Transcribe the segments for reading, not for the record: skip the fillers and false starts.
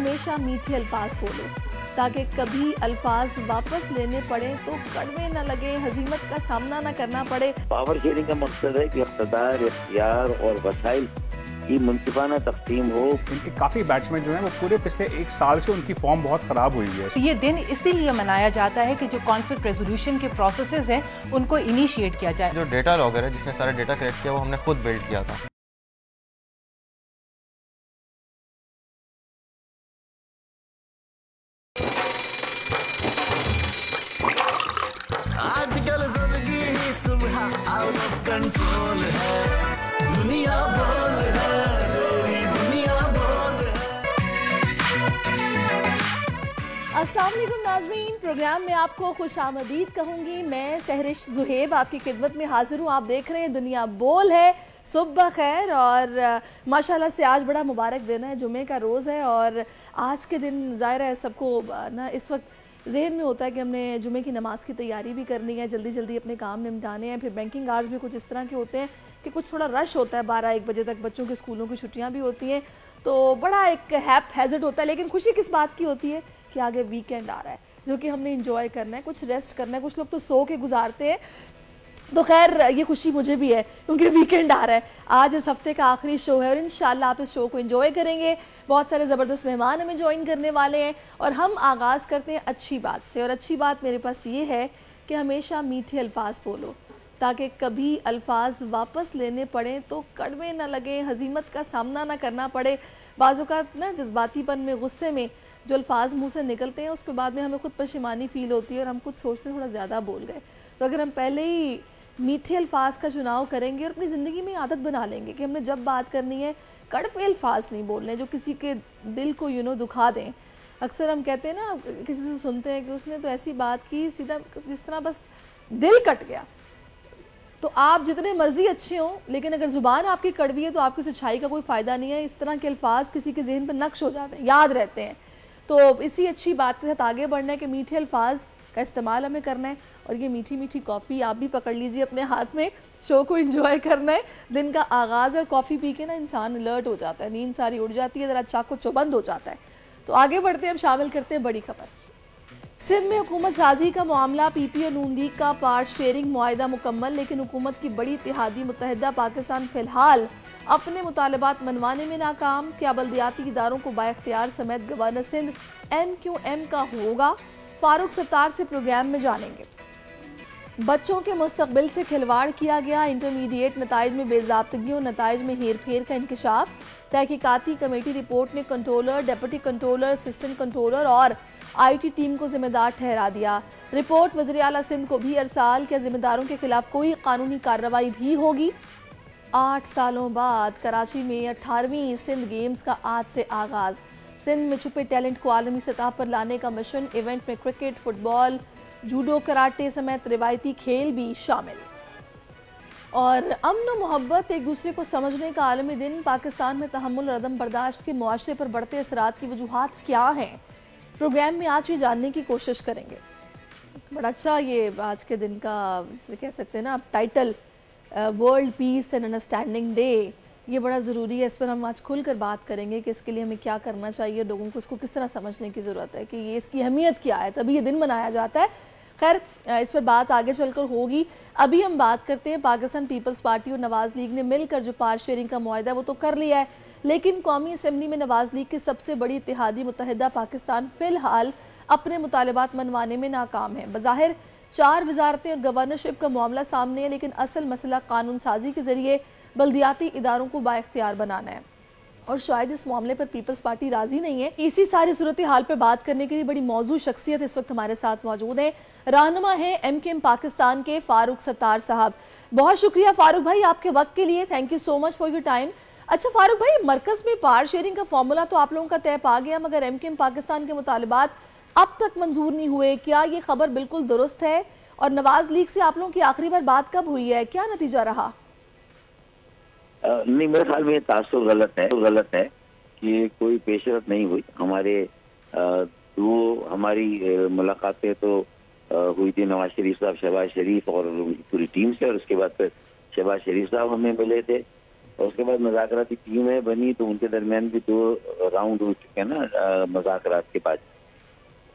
हमेशा मीठे अल्फाज बोलो ताकि कभी अल्फाज वापस लेने पड़े तो कड़वे न लगे, हजीमत का सामना न करना पड़े। पावर शेयरिंग का मकसद है कि इक़्तिदार, इख्तियार और वसाइल की मुनसिफाना तक़सीम हो। इनके काफ़ी बैट्समैन जो हैं वो पूरे पिछले एक साल से उनकी फॉर्म बहुत ख़राब हुई है। ये दिन इसीलिए मनाया जाता है कि जो कॉन्फ्लिक्ट रेजोल्यूशन के प्रोसेसेस हैं उनको इनिशिएट किया जाए। जो डेटा लॉगर है जिसने सारा डेटा कलेक्ट किया वो हमने खुद बिल्ड किया था। आजकल जिंदगी ही सुबह आउट ऑफ कंट्रोल है, दुनिया बोल है, मेरी दुनिया बोल है। अस्सलाम वालेकुम नाज़रीन, प्रोग्राम में आपको खुशामदीद कहूँगी। मैं सहरिश ज़ुहैब आपकी खिदमत में हाजिर हूँ। आप देख रहे हैं दुनिया बोल है। सुबह खैर और माशाल्लाह से आज बड़ा मुबारक दिन है, जुमे का रोज़ है और आज के दिन ज़ाहिर है सबको ना इस वक्त जहन में होता है कि हमने जुमे की नमाज़ की तैयारी भी करनी है, जल्दी जल्दी अपने काम निपटाने हैं। फिर बैंकिंग आवर्स भी कुछ इस तरह के होते हैं कि कुछ थोड़ा रश होता है, 12-1 बजे तक बच्चों के स्कूलों की छुट्टियां भी होती हैं, तो बड़ा एक हैज़र्ड होता है। लेकिन खुशी किस बात की होती है कि आगे वीकेंड आ रहा है जो कि हमने इंजॉय करना है, कुछ रेस्ट करना है। कुछ लोग तो सो के गुजारते हैं, तो खैर ये खुशी मुझे भी है क्योंकि वीकेंड आ रहा है। आज इस हफ्ते का आखिरी शो है और इंशाल्लाह आप इस शो को एंजॉय करेंगे। बहुत सारे ज़बरदस्त मेहमान हमें ज्वाइन करने वाले हैं और हम आगाज़ करते हैं अच्छी बात से। और अच्छी बात मेरे पास ये है कि हमेशा मीठे अल्फाज बोलो ताकि कभी अल्फाज वापस लेने पड़े तो कड़वे ना लगे, हजीमत का सामना ना करना पड़े। बाज़ औक़ात ना जज्बातीपन में, गुस्से में जो अल्फाज मुँह से निकलते हैं उस पर बाद में हमें खुद परेशानी फ़ील होती है और हम खुद सोचते हैं थोड़ा ज़्यादा बोल गए। तो अगर हम पहले ही मीठे अल्फाज का चुनाव करेंगे और अपनी ज़िंदगी में आदत बना लेंगे कि हमने जब बात करनी है कड़वे अल्फाज नहीं बोलने जो किसी के दिल को दुखा दें। अक्सर हम कहते हैं ना, किसी से सुनते हैं कि उसने तो ऐसी बात की सीधा जिस तरह बस दिल कट गया। तो आप जितने मर्जी अच्छे हों लेकिन अगर ज़ुबान आपकी कड़वी है तो आपकी सच्चाई का कोई फ़ायदा नहीं है। इस तरह के अल्फाज किसी के जहन पर नक्श हो जाते हैं, याद रहते हैं। तो इसी अच्छी बात के साथ आगे बढ़ना है कि मीठे अल्फाज का इस्तेमाल हमें करना है और ये मीठी मीठी कॉफ़ी आप भी पकड़ लीजिए अपने हाथ में। शो को एंजॉय करना है। दिन का आगाज़ और कॉफ़ी पी के ना इंसान अलर्ट हो जाता है, नींद सारी उड़ जाती है, ज़रा चाको चौबंद हो जाता है। तो आगे बढ़ते हैं, हम शामिल करते हैं बड़ी खबर। सिंध में हुकूमत साजी का मामला, पीपी और नून लीग का पार्ट शेयरिंग मुआहिदा मुकम्मल, लेकिन हुकूमत की बड़ी इत्तेहादी मुत्तहिदा पाकिस्तान फ़िलहाल अपने मुतालबात मनवाने में नाकाम। क्या बल्दियाती इदारों को बाइख्तियार समेत गवर्नर सिंध MQM का होगा? फारूक सत्तार से प्रोग्राम में जानेंगे। बच्चों के मुस्तकबिल से खिलवाड़ किया गया, इंटरमीडिएट नताइज में बेज़ाब्तगियों, नताइज में हेर फेर का इंकशाफ। तहकीकाती कमेटी रिपोर्ट ने controller, deputy controller, assistant controller और IT टीम को जिम्मेदार ठहरा दिया। रिपोर्ट वज़ीर आला सिंध को भी अरसाल। क्या जिम्मेदारों के खिलाफ कोई कानूनी कार्रवाई भी होगी? 8 सालों बाद कराची में 18वीं सिंध गेम्स का आज से आगाज़। सिंध में छुपे टैलेंट को आलमी सतह पर लाने का मिशन। इवेंट में क्रिकेट, फुटबॉल, जूडो, कराटे समेत रिवायती खेल भी शामिल। और अमन व मोहब्बत, एक दूसरे को समझने का आलमी दिन। पाकिस्तान में तहम्मुल और अदम बर्दाश्त के मुआशरे पर बढ़ते असरात की वजूहात क्या हैं? प्रोग्राम में आज ये जानने की कोशिश करेंगे। बड़ा अच्छा ये आज के दिन का कह सकते हैं ना आप title, world peace and understanding day, ये बड़ा ज़रूरी है। इस पर हम आज खुलकर बात करेंगे कि इसके लिए हमें क्या करना चाहिए, लोगों को इसको किस तरह समझने की ज़रूरत है कि ये इसकी अहमियत क्या है, तभी ये दिन मनाया जाता है। खैर इस पर बात आगे चलकर होगी। अभी हम बात करते हैं पाकिस्तान पीपल्स पार्टी और नवाज़ लीग ने मिलकर जो पार्ट शेयरिंग का मुआहिदा वो तो कर लिया है, लेकिन कौमी असम्बली में नवाज़ लीग की सबसे बड़ी इत्तेहादी मुत्तहिदा पाकिस्तान फ़िलहाल अपने मुतालबात मनवाने में नाकाम है। बज़ाहिर 4 वजारतें और गवर्नरशिप का मामला सामने है, लेकिन असल मसला कानून साजी के जरिए बल्दियाती इदारों को बाइख्तियार बनाना है और शायद इस मामले पर पीपल्स पार्टी राजी नहीं है। इसी सारी सूरत हाल पर बात करने के लिए बड़ी मौजूद शख्सियत इस वक्त हमारे साथ मौजूद है। रहनुमा है MQM पाकिस्तान के फारूक सत्तार साहब। बहुत शुक्रिया फारूक भाई आपके वक्त के लिए, thank you so much for your time. अच्छा फारूक भाई, मरकज में पावर शेयरिंग का फॉर्मूला तो आप लोगों का तय पा गया, मगर MQM पाकिस्तान के मुतालबात अब तक मंजूर नहीं हुए, क्या ये खबर बिल्कुल दुरुस्त है? और नवाज लीग से आप लोगों की आखिरी बार बात कब हुई है, क्या नतीजा रहा? नहीं, मेरे ख्याल में ये तासुर गलत है कि कोई पेशरफ नहीं हुई। हमारी मुलाकातें तो हुई थी नवाज शरीफ साहब, शहबाज शरीफ और उनकी पूरी टीम से, और उसके बाद फिर शहबाज शरीफ साहब हमें मिले थे और उसके बाद मुज़ाकराती टीमें बनी तो उनके दरमियान भी 2 राउंड हो चुके हैं ना मुज़ाकरात के बाद।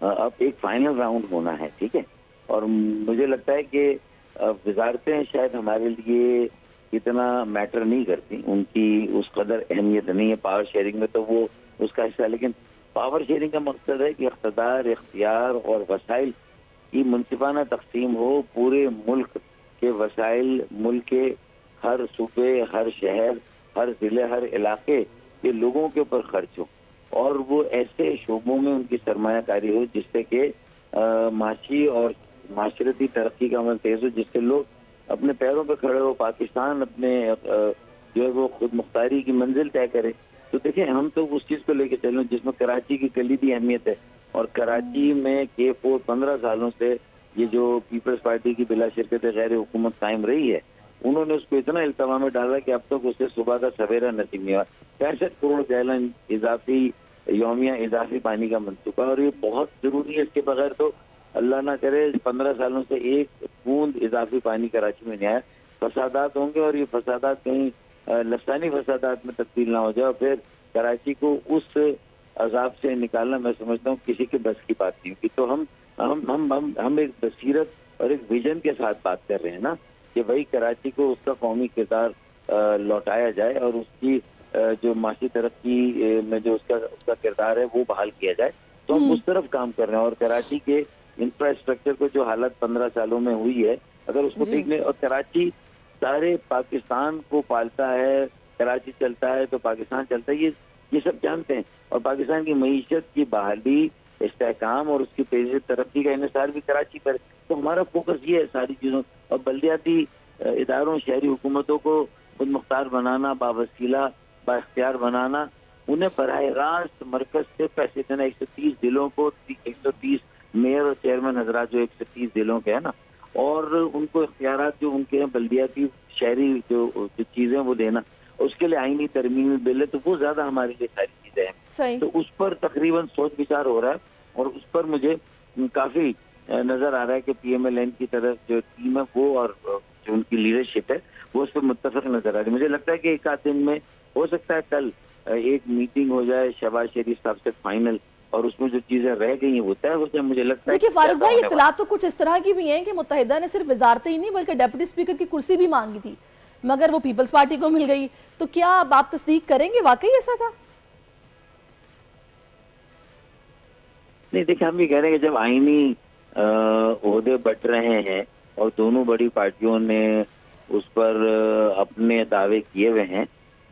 अब एक फाइनल राउंड होना है, ठीक है। और मुझे लगता है कि वजारतें शायद हमारे लिए इतना मैटर नहीं करती, उनकी उस कदर अहमियत नहीं है। पावर शेयरिंग में तो वो उसका हिस्सा है, लेकिन पावर शेयरिंग का मकसद है कि इख्तियार, इख्तियार और वसाइल की मुनसिफाना तकसीम हो। पूरे मुल्क के वसाइल मुल्क के हर सूबे, हर शहर, हर जिले, हर इलाके के लोगों के ऊपर खर्च हो और वो ऐसे शोबों में उनकी सरमायाकारी हो जिससे कि माशी और माशरती तरक्की का अमल तेज हो, जिससे लोग अपने पैरों पर खड़े हो, पाकिस्तान अपने जो है वो खुद मुख्तारी की मंजिल तय करे। तो देखिए, हम तो उस चीज को लेके चल रहे हैं जिसमें कराची की कलीदी अहमियत है। और कराची में K4 15 सालों से ये जो पीपल्स पार्टी की बिला शिरकत गैर हुकूमत कायम रही है, उन्होंने उसको इतना इल्तवा में डाला कि अब तक उसे सुबह का सवेरा नसीब नहीं हुआ। 65 करोड़ गैलन इजाफी यौमिया इजाफी पानी का मंसूबा, और ये बहुत जरूरी है। इसके बगैर तो अल्लाह ना करे 15 सालों से एक बूंद इजाफी पानी कराची में नहीं आया। फसादात होंगे और ये फसादात कहीं लसानी फसादात में तब्दील ना हो जाए और फिर कराची को उस अजाब से निकालना, मैं समझता हूँ किसी के बस की बात नहीं होगी। तो हम एक बसीरत और एक विजन के साथ बात कर रहे हैं ना, कि भाई कराची को उसका कौमी किरदार लौटाया जाए और उसकी जो माशी तरक्की में जो उसका किरदार है वो बहाल किया जाए। तो हम उस तरफ काम कर रहे हैं। और कराची के इंफ्रास्ट्रक्चर को जो हालत 15 सालों में हुई है, अगर उसको ठीक नहीं, और कराची सारे पाकिस्तान को पालता है, कराची चलता है तो पाकिस्तान चलता है, ये सब जानते हैं। और पाकिस्तान की मईशत की बहाली, इस्तेहकाम और उसकी तेजी तरक्की का इन्हिसार भी कराची पर। तो हमारा फोकस ये है सारी चीजों, और बल्दियाती इदारों, शहरी हुकूमतों को खुद मुख्तार बनाना, बावसीला बाख्तियार बनाना, उन्हें बराह रास्त मरकज से पैसे देना। 130 जिलों को 130 मेयर और चेयरमैन हजरात जो 130 जिलों के है ना, और उनको इख्तियारात जो उनके हैं बल्दियाती शहरी जो चीजें वो देना, उसके लिए आईनी तरमीमी बिल है। तो वो ज्यादा हमारे लिए सारी चीजें हैं। तो उस पर तकरीबन सोच विचार हो रहा है और उस पर मुझे काफी नजर आ रहा है कि PMLN की तरफ जो टीम है वो और जो उनकी लीडरशिप है वो उस पर मुत्तफिक नजर आ रही है। मुझे लगता है कि एक आध दिन में हो सकता है कल एक मीटिंग हो जाए शहबाज शरीफ साहब से फाइनल, और उसमें जो चीजें रह गई हैं वो तय हो जाए। मुझे लगता है देखिए फारूक भाई, इत्तलात तो कुछ इस तरह की भी हैं कि मुत्तहिदा ने सिर्फ वजारतें ही नहीं बल्कि डिप्टी स्पीकर की कुर्सी भी मांगी थी, मगर वो पीपल्स पार्टी को मिल गई। तो क्या अब आप तस्दीक करेंगे वाकई ऐसा था? नहीं, देखिए, हम भी कह रहे हैं कि जब आईनी ओहदे बट रहे हैं और दोनों बड़ी पार्टियों ने उस पर अपने दावे किए हुए हैं,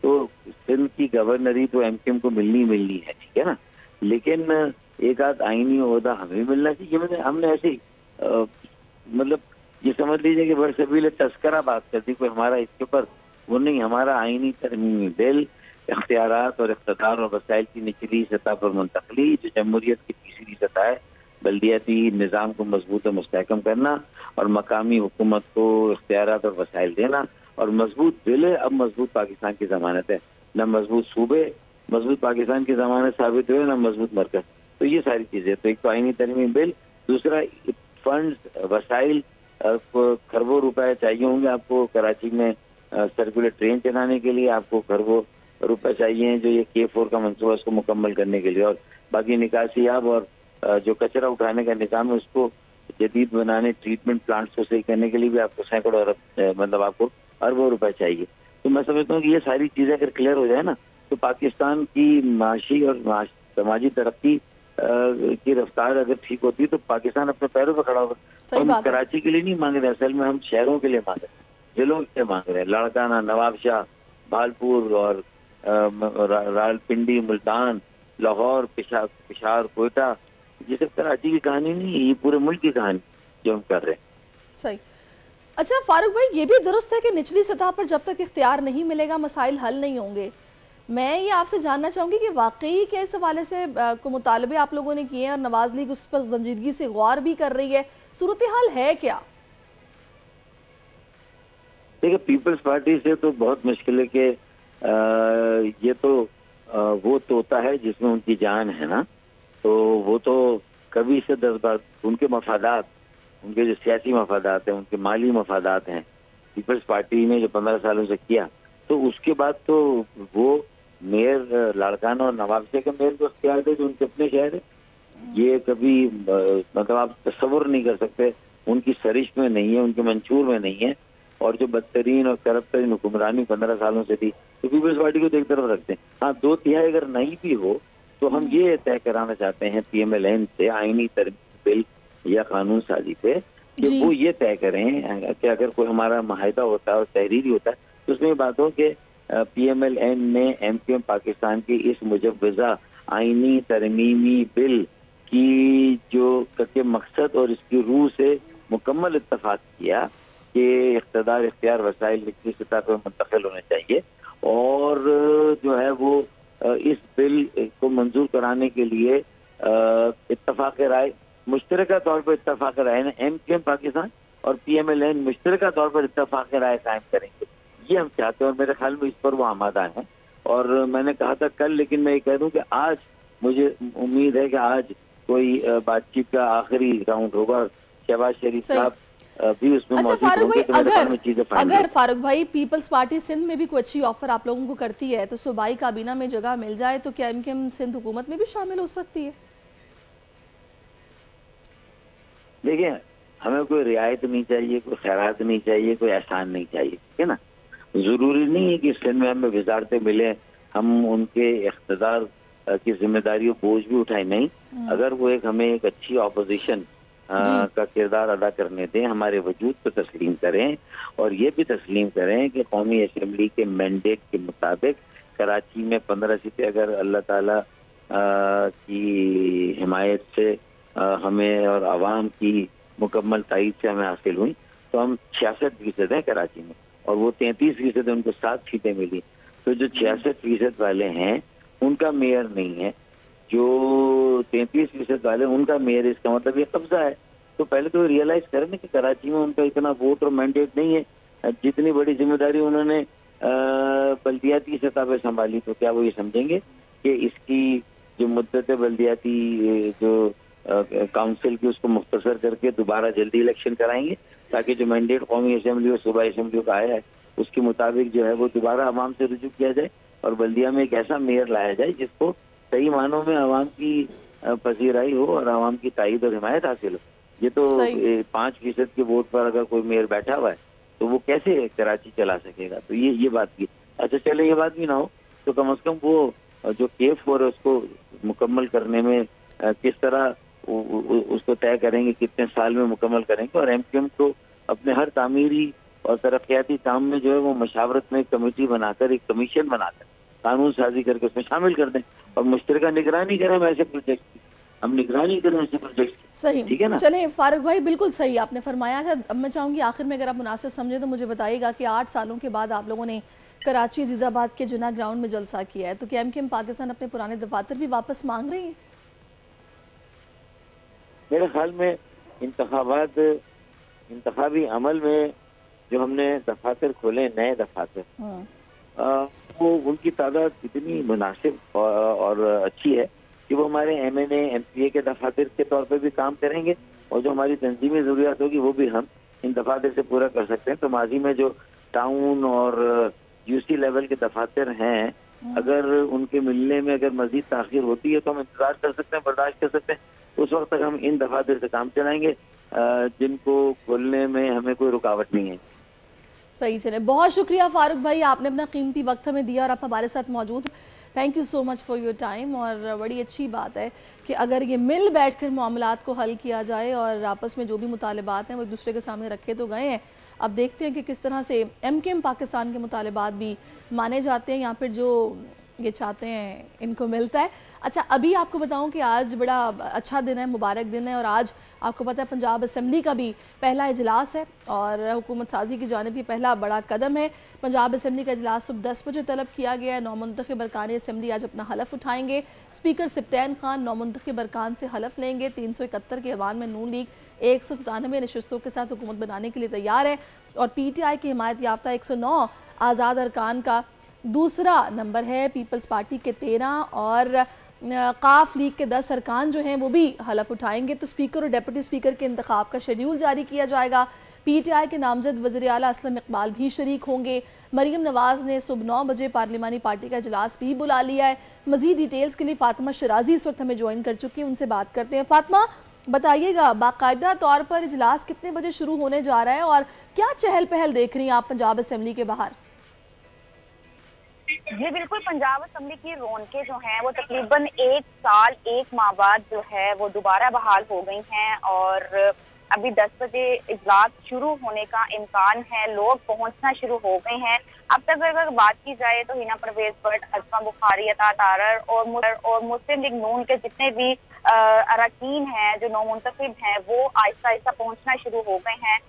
तो सिंध की गवर्नरी तो MKM को मिलनी है, ठीक है ना। लेकिन एक आध आईनी ओहदा हमें मिलना चाहिए। हमने ऐसे मतलब ये समझ लीजिए कि बरसबील तस्करा बात करती, कोई हमारा इसके ऊपर वो नहीं। हमारा आईनी तरमीमी बिल, इख्तियारात और इख्तियार और वसाइल की निचली सतह पर मुंतकली, जो जमहूरियत की तीसरी सतह है, बल्दियाती निज़ाम को मजबूत और मुस्तहकम करना और मकामी हुकूमत को इख्तियारात और वसाइल देना, और मजबूत जिले अब मजबूत पाकिस्तान की जमानत है। न मजबूत सूबे मजबूत पाकिस्तान की जमानत साबित हुए, न मजबूत मरकज। तो ये सारी चीजें, तो एक तो आईनी तरमीमी बिल, दूसरा फंड्स, वसाइल, खरबों रुपए चाहिए होंगे आपको कराची में सर्कुलर ट्रेन चलाने के लिए, आपको खरबों रुपए चाहिए जो ये K4 का मंसूबा उसको मुकम्मल करने के लिए, और बाकी निकासियाब और जो कचरा उठाने का निज़ाम है उसको जदीद बनाने, ट्रीटमेंट प्लांट्स को सही करने के लिए भी आपको सैकड़ों अरब मतलब आपको अरबों रुपए चाहिए। तो मैं समझता हूँ कि ये सारी चीजें अगर क्लियर हो जाए ना, तो पाकिस्तान की माशी और समाजी तरक्की की रफ्तार अगर ठीक होती है तो पाकिस्तान अपने पैरों पर खड़ा होगा। हम कराची के लिए नहीं मांग रहे, असल में हम शहरों के लिए मांग रहे हैं, जिलों के लिए मांग रहे हैं। लाड़काना, नवाबशाह, भालपुर और रावलपिंडी, मुल्तान, लाहौर, पिशावर, कोयटा, ये सब कराची की कहानी नहीं, ये पूरे मुल्क की कहानी जो हम कर रहे हैं। सही। अच्छा फारूक भाई, ये भी दुरुस्त है कि निचली सतह पर जब तक इख्तियार नहीं मिलेगा मसाइल हल नहीं होंगे। मैं ये आपसे जानना चाहूंगी कि वाकई के इस हवाले से को मुतालबे आप लोगों ने किए हैं और नवाज लीग उस पर संजीदगी से गौर भी कर रही है, सूरत हाल है क्या? देखिए, पीपल्स पार्टी से तो बहुत मुश्किल है कि ये तो वो तोता है जिसमें उनकी जान है ना, तो वो तो कभी से 10 बार उनके मफादात, उनके जो सियासी मफादात हैं, उनके माली मफादात हैं, पीपल्स पार्टी ने जो 15 सालों से किया तो उसके बाद तो वो मेयर लाड़काना और नवाबशा के मेयर को इख्तियार दे जो उनके अपने शहर है। ये कभी मतलब आप तस्वुर नहीं कर सकते, उनकी सरिश में नहीं है, उनके मंशूर में नहीं है। और जो बदतरीन और करप्ट हुक्मरानी 15 सालों से थी, तो पीपल्स पार्टी को तो एक तरफ रखते हैं। हाँ, 2/3 अगर नहीं भी हो तो हम ये तय कराना चाहते हैं PMLN से, आईनी तरमीम बिल या कानून साजी पे, कि वो ये तय करें कि अगर कोई हमारा माहिदा होता है और तहरीरी होता है तो उसमें बात हो कि PMLN ने MQM पाकिस्तान की इस मुजव्वज़ा आईनी तरमीमी बिल की जो के मकसद और इसकी रूह से मुकम्मल इत्तफाक किया कि इख्तियार इख्तियार वसाइल निचली सतह पर मुंतकिल होने चाहिए, और जो है वो इस बिल को मंजूर कराने के लिए इत्तफाक राय मुश्तरका तौर पर इत्तफाक राय ने MQM पाकिस्तान और PMLN मुश्तरका तौर पर इत्तफाक राय कायम करेंगे, ये हम चाहते हैं। और मेरे ख्याल में इस पर वो आमादा है। और मैंने कहा था कल, लेकिन मैं ये कह दूं कि आज मुझे उम्मीद है कि आज कोई बातचीत का आखिरी राउंड होगा। शहबाज शरीफ साहब भी उसमें मौजूद होंगे, तो मेरे ख्याल में चीजें अगर फारूक भाई पीपल्स पार्टी सिंध में भी कोई अच्छी ऑफर आप लोगों को करती है तो सूबाई काबीना में जगह मिल जाए तो क्या MQM सिंध हुकूमत में भी शामिल हो सकती है? देखिए, हमें कोई रियायत नहीं चाहिए, कोई खैरात नहीं चाहिए, कोई एहसान नहीं चाहिए, ठीक है ना। जरूरी नहीं है कि सिंध में हमें वजारतें मिले, हम उनके इख्तिदार की जिम्मेदारी और बोझ भी उठाए। नहीं, अगर वो हमें एक अच्छी ऑपोजिशन का किरदार अदा करने दें, हमारे वजूद को तस्लीम करें और ये भी तस्लीम करें कि कौमी असम्बली के मैंडेट के मुताबिक कराची में 15 सीटें अगर अल्लाह ताला की हिमायत से हमें और आवाम की मुकम्मल तायीद से हमें हासिल हुई तो हम 66% हैं कराची में, और वो 33% उनको 7 सीटें मिली। तो जो 66% वाले हैं उनका मेयर नहीं है, जो 33% वाले उनका मेयर, इसका मतलब ये कब्जा है। तो पहले तो रियलाइज करें कि कराची में उनका इतना वोट और मैंडेट नहीं है। जितनी बड़ी जिम्मेदारी उन्होंने बल्दियाती सतह पर संभाली, तो क्या वो ये समझेंगे कि इसकी जो मुद्दत बल्दियाती जो काउंसिल की उसको मुख्तसर करके दोबारा जल्दी इलेक्शन कराएंगे, ताकि जो मैंडेट कौमी असेंबली और सूबाई असेंबली का आया है उसके मुताबिक जो है वो दोबारा आवाम से रुजू किया जाए और बल्दिया में एक ऐसा मेयर लाया जाए जिसको सही मानों में आवाम की पसीराई हो और आवाम की तायीद और हिमायत हासिल हो। ये तो 5% के वोट पर अगर कोई मेयर बैठा हुआ है तो वो कैसे कराची चला सकेगा? तो ये बात की। अच्छा, चले ये बात भी ना हो तो कम से कम वो जो K4 है उसको मुकम्मल करने में किस तरह उसको तय करेंगे, कितने साल में मुकम्मल करेंगे। और MQM को अपने हर तामीरी और तरक्याती काम में जो है वो मशावरत में एक कमेटी बनाकर, एक कमीशन बनाकर कानून साजी करके उसमें शामिल कर दें और मुश्तरका निगरानी करें ऐसे प्रोजेक्ट की, हम निगरानी करें ऐसे प्रोजेक्ट की। सही, ठीक है ना। चले फारूक भाई, बिल्कुल सही आपने फरमाया है। अब मैं चाहूंगी आखिर में अगर आप मुनासिब समझे तो मुझे बताइएगा कि 8 सालों के बाद आप लोगों ने कराची अजीजाबाद के जुना ग्राउंड में जलसा किया है, तो क्या MQM पाकिस्तान अपने पुराने दफातर भी वापस मांग रही है? मेरे ख्याल में इंतखाबी अमल में जो हमने दफातर खोले, नए दफातर, वो उनकी तादाद इतनी मुनासिब और अच्छी है कि वो हमारे MNA MPA के दफातर के तौर पर भी काम करेंगे और जो हमारी तंजीमी ज़रूरियात होगी वो भी हम इन दफातर से पूरा कर सकते हैं। तो माजी में जो टाउन और UC लेवल के दफातर हैं, अगर उनके मिलने में अगर मजीद ताखीर होती है तो हम इंतजार कर सकते हैं, बर्दाश्त कर सकते हैं। उस वक्त तक हम इन दफातर से काम चलाएंगे जिनको खोलने में हमें कोई रुकावट नहीं है। सही, चले, बहुत शुक्रिया फारूक भाई, आपने अपना कीमती वक्त हमें दिया और आप हमारे साथ मौजूद। Thank you so much for your time. और बड़ी अच्छी बात है कि अगर ये मिल बैठकर मामलात को हल किया जाए और आपस में जो भी मुतालिबात हैं वो एक दूसरे के सामने रखे तो गए हैं, अब देखते हैं कि किस तरह से MQM पाकिस्तान के मुतालिबात भी माने जाते हैं या फिर जो ये चाहते हैं इनको मिलता है। अच्छा, अभी आपको बताऊं कि आज बड़ा अच्छा दिन है, मुबारक दिन है, और आज आपको पता है पंजाब असम्बली का भी पहला इजलास है और हुकूमत साजी की जानिब भी पहला बड़ा कदम है। पंजाब असम्बली का इजलास सुबह 10 बजे तलब किया गया है। नौमुंतखब अरकान असम्बली आज अपना हलफ उठाएंगे। स्पीकर सिप्तैन खान नौमुंतखब अरकान से हलफ लेंगे। 371 के ऐवान में नून लीग 197 नशस्तों के साथ हुकूमत बनाने के लिए तैयार है और PTI की हिमायत याफ्ता 109 आज़ाद अरकान का दूसरा नंबर है। पीपल्स पार्टी के 13 और काफ लीग के 10 अरकान जो हैं वो भी हलफ उठाएंगे। तो स्पीकर और डेप्यूटी स्पीकर के इंतखाब का शेड्यूल जारी किया जाएगा। PTI के नामजद वज़ीर आला असलम इकबाल भी शरीक होंगे। मरीम नवाज ने सुबह 9 बजे पार्लिमानी पार्टी का इजलास भी बुला लिया है। मजीद डिटेल्स के लिए फातिमा शिराजी इस वक्त हमें ज्वाइन कर चुकी है, उनसे बात करते हैं। फातिमा, बताइएगा बाकायदा तौर पर इजलास कितने बजे शुरू होने जा रहा है और क्या चहल पहल देख रही हैं आप पंजाब असेंबली के बाहर? जी बिल्कुल, पंजाब असेंबली की रौनकें जो हैं वो तकरीबन 1 साल 1 माह बाद जो है वो दोबारा बहाल हो गई हैं और अभी 10 बजे इजलास शुरू होने का इम्कान है। लोग पहुंचना शुरू हो गए हैं। अब तक अगर बात की जाए तो हिना परवेज भट्ट, अज़मा बुखारी, अता तारर और मुस्लिम लीग नून के जितने भी अरकान हैं जो नौमुंतखब हैं वो आहिस्ता आहिस्ता पहुंचना शुरू हो गए हैं।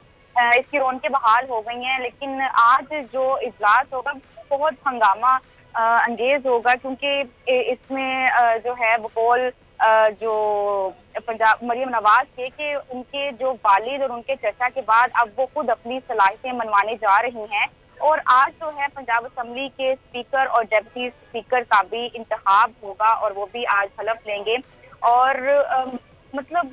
इसकी रौनकें बहाल हो गई हैं, लेकिन आज जो इजलास होगा बहुत हंगामा अंगेज होगा, क्योंकि इसमें जो है बकौल जो पंजाब मरीम नवाज के कि उनके जो वालिद और उनके चचा के बाद अब वो खुद अपनी सलाहियतें मनवाने जा रही हैं। और आज जो है पंजाब असेंबली के स्पीकर और डेप्यूटी स्पीकर का भी इंतखाब होगा और वो भी आज हलफ लेंगे। और मतलब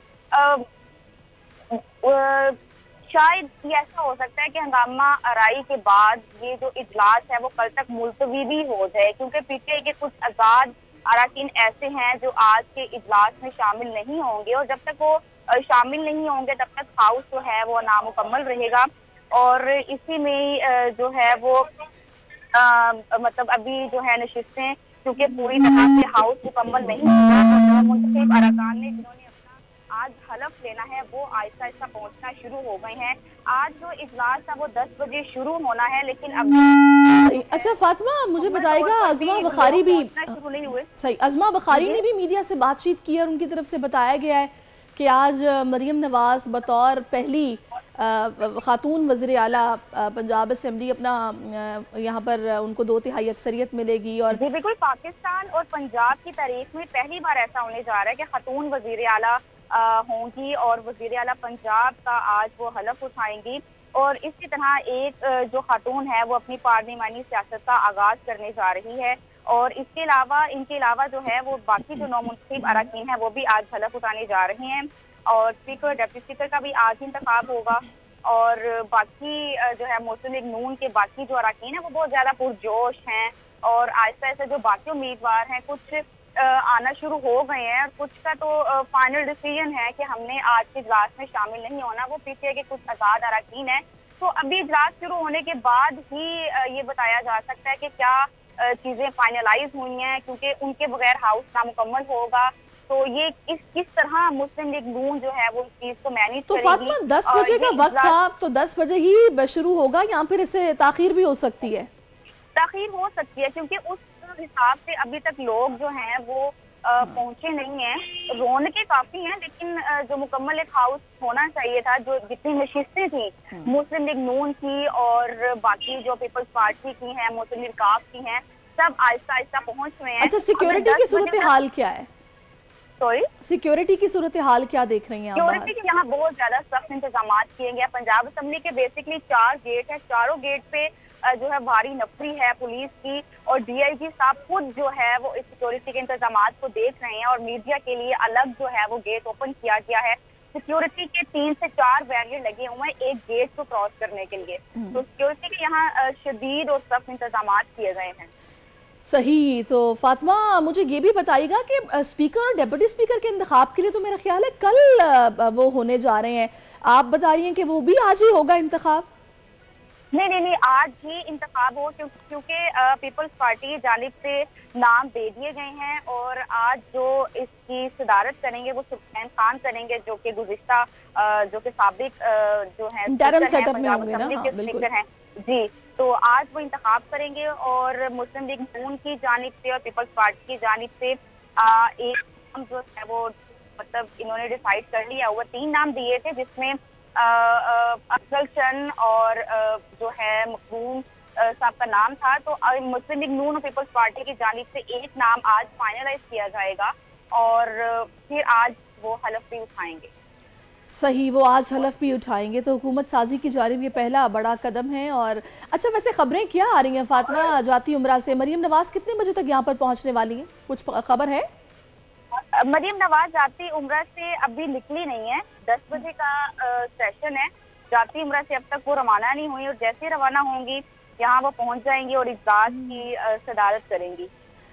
शायद ये ऐसा हो सकता है कि हंगामा आराई के बाद ये जो इजलास है वो कल तक मुलतवी भी हो जाए, क्योंकि पीटीआई के कुछ आजाद अरकान ऐसे हैं जो आज के इजलास में शामिल नहीं होंगे और जब तक वो शामिल नहीं होंगे तब तक हाउस जो है वो नामुकम्मल रहेगा। और इसी में जो है वो मतलब अभी जो है नशिस्तें क्योंकि पूरी तरह से हाउस मुकम्मल नहीं होगा, मुंतखब अरकान ने जिन्होंने आज हलफ लेना है वो आहिस्ता आहिस्ता पहुंचना शुरू हो गए हैं। आज जो इजलास था वो 10 बजे शुरू होना है, लेकिन अब अच्छा फातिमा, मुझे बताएगा अज़मा बुखारी भी शुरू नहीं हुए। सही, अज़मा बुखारी ने भी मीडिया से बातचीत की और उनकी तरफ से बताया गया है कि आज मरीम नवाज बतौर पहली खातून वज़ीर आला पंजाब असेंबली अपना यहाँ पर उनको 2/3 अक्सरियत मिलेगी। और बिल्कुल, पाकिस्तान और पंजाब की तारीख में पहली बार ऐसा होने जा रहा है कि खातून वज़ीर आला होंगी और वज़ीर आला पंजाब का आज वो हलफ उठाएंगी। और इसी तरह एक जो खातून है वो अपनी पार्लिमानी सियासत का आगाज करने जा रही है। और इसके अलावा इनके अलावा जो है वो बाकी जो नौमुंतखब अरकान हैं वो भी आज हलफ उठाने जा रहे हैं। और स्पीकर डेप्यूटी स्पीकर का भी आज इंतखाब होगा। और बाकी जो है मुस्लिम लीग नून के बाकी जो अरकान हैं वो बहुत ज्यादा पुरजोश हैं और आहिस्ता आहिस्ता जो बाकी उम्मीदवार हैं कुछ आना शुरू हो गए हैं और कुछ का तो फाइनल डिसीजन है कि हमने आज के इजलास में शामिल नहीं होना। वो पीटीआई के कुछ आजाद अरकान हैं। तो अभी इजलास शुरू होने के बाद ही ये बताया जा सकता है कि क्या चीजें फाइनलाइज हुई हैं, क्योंकि उनके बगैर हाउस नामुकम्मल होगा। तो ये किस तरह मुस्लिम लीग नून जो है वो इस चीज को मैनेज तो फातिमा 10 बजे का वक्त था, तो 10 बजे ही शुरू होगा या फिर इससे ताखीर भी हो सकती है? ताखीर हो सकती है, क्योंकि उस हिसाब से अभी तक लोग जो हैं वो पहुंचे नहीं हैं। रौनकें काफी हैं, लेकिन जो मुकम्मल एक हाउस होना चाहिए था, जो जितनी नशिस्तें थी मुस्लिम लीग नून की और बाकी जो पीपल्स पार्टी की हैं, मुस्लिम लीग काफ की हैं, सब आहिस्ता आहिस्ता पहुंच रहे हैं। अच्छा, सिक्योरिटी की सूरत हाल क्या है? सॉरी, सिक्योरिटी की सूरत हाल क्या देख रही हैं? सिक्योरिटी के यहाँ बहुत ज्यादा सख्त इंतजाम किए गए। पंजाब असेंबली के बेसिकली 4 गेट है, चारों गेट पे जो है भारी नफरी है पुलिस की और डीआईजी साहब खुद जो है वो इस सिक्योरिटी के इंतजाम को देख रहे हैं और मीडिया के लिए अलग जो है वो गेट ओपन किया गया है। सिक्योरिटी के 3 से 4 बैरियर लगे हुए हैं एक गेट को क्रॉस करने के लिए। तो सिक्योरिटी के यहाँ शदीद और सख्त इंतजाम किए गए हैं। सही। तो फातिमा, मुझे ये भी बताइएगा कि स्पीकर और डेप्यूटी स्पीकर के इंतखाब के लिए तो मेरा ख्याल है कल वो होने जा रहे हैं, आप बता रही हैं कि वो भी आज ही होगा इंतखाब? नहीं, आज ही इंतखाब हो, क्योंकि पीपल्स पार्टी की जानिब से नाम दे दिए गए हैं और आज जो इसकी सदारत करेंगे वो सुल्तान खान करेंगे, जो कि गुज़िश्ता जो कि साबिक जो है सेटअप में होंगे ना? हाँ, बिल्कुल हैं जी। तो आज वो इंतखाब करेंगे और मुस्लिम लीग नून की जानिब से और पीपल्स पार्टी की जानिब से एक नाम जो है वो मतलब इन्होंने डिसाइड कर लिया। वो 3 नाम दिए थे, जिसमें अफजल चंद और जो है मखदूम साहब का नाम था। तो मुस्लिम लीग नून और पीपल्स पार्टी की जानिब से एक नाम आज फाइनलाइज किया जाएगा और फिर आज वो हलफ भी उठाएंगे। सही, वो आज हलफ भी उठाएंगे। तो हुकूमत साजी की जानिब ये पहला बड़ा कदम है। और अच्छा, वैसे खबरें क्या आ रही हैं फातिमा जाती उम्रा से? मरीम नवाज कितने बजे तक यहाँ पर पहुँचने वाली हैं, कुछ खबर है? मरीम नवाज जाती उम्रा से अभी निकली नहीं है। 10 बजे का सेशन है। जाती उम्रा से अब तक वो रवाना नहीं हुई और जैसे रवाना होंगी यहाँ वो पहुंच जाएंगी और इजलास की सदारत करेंगी।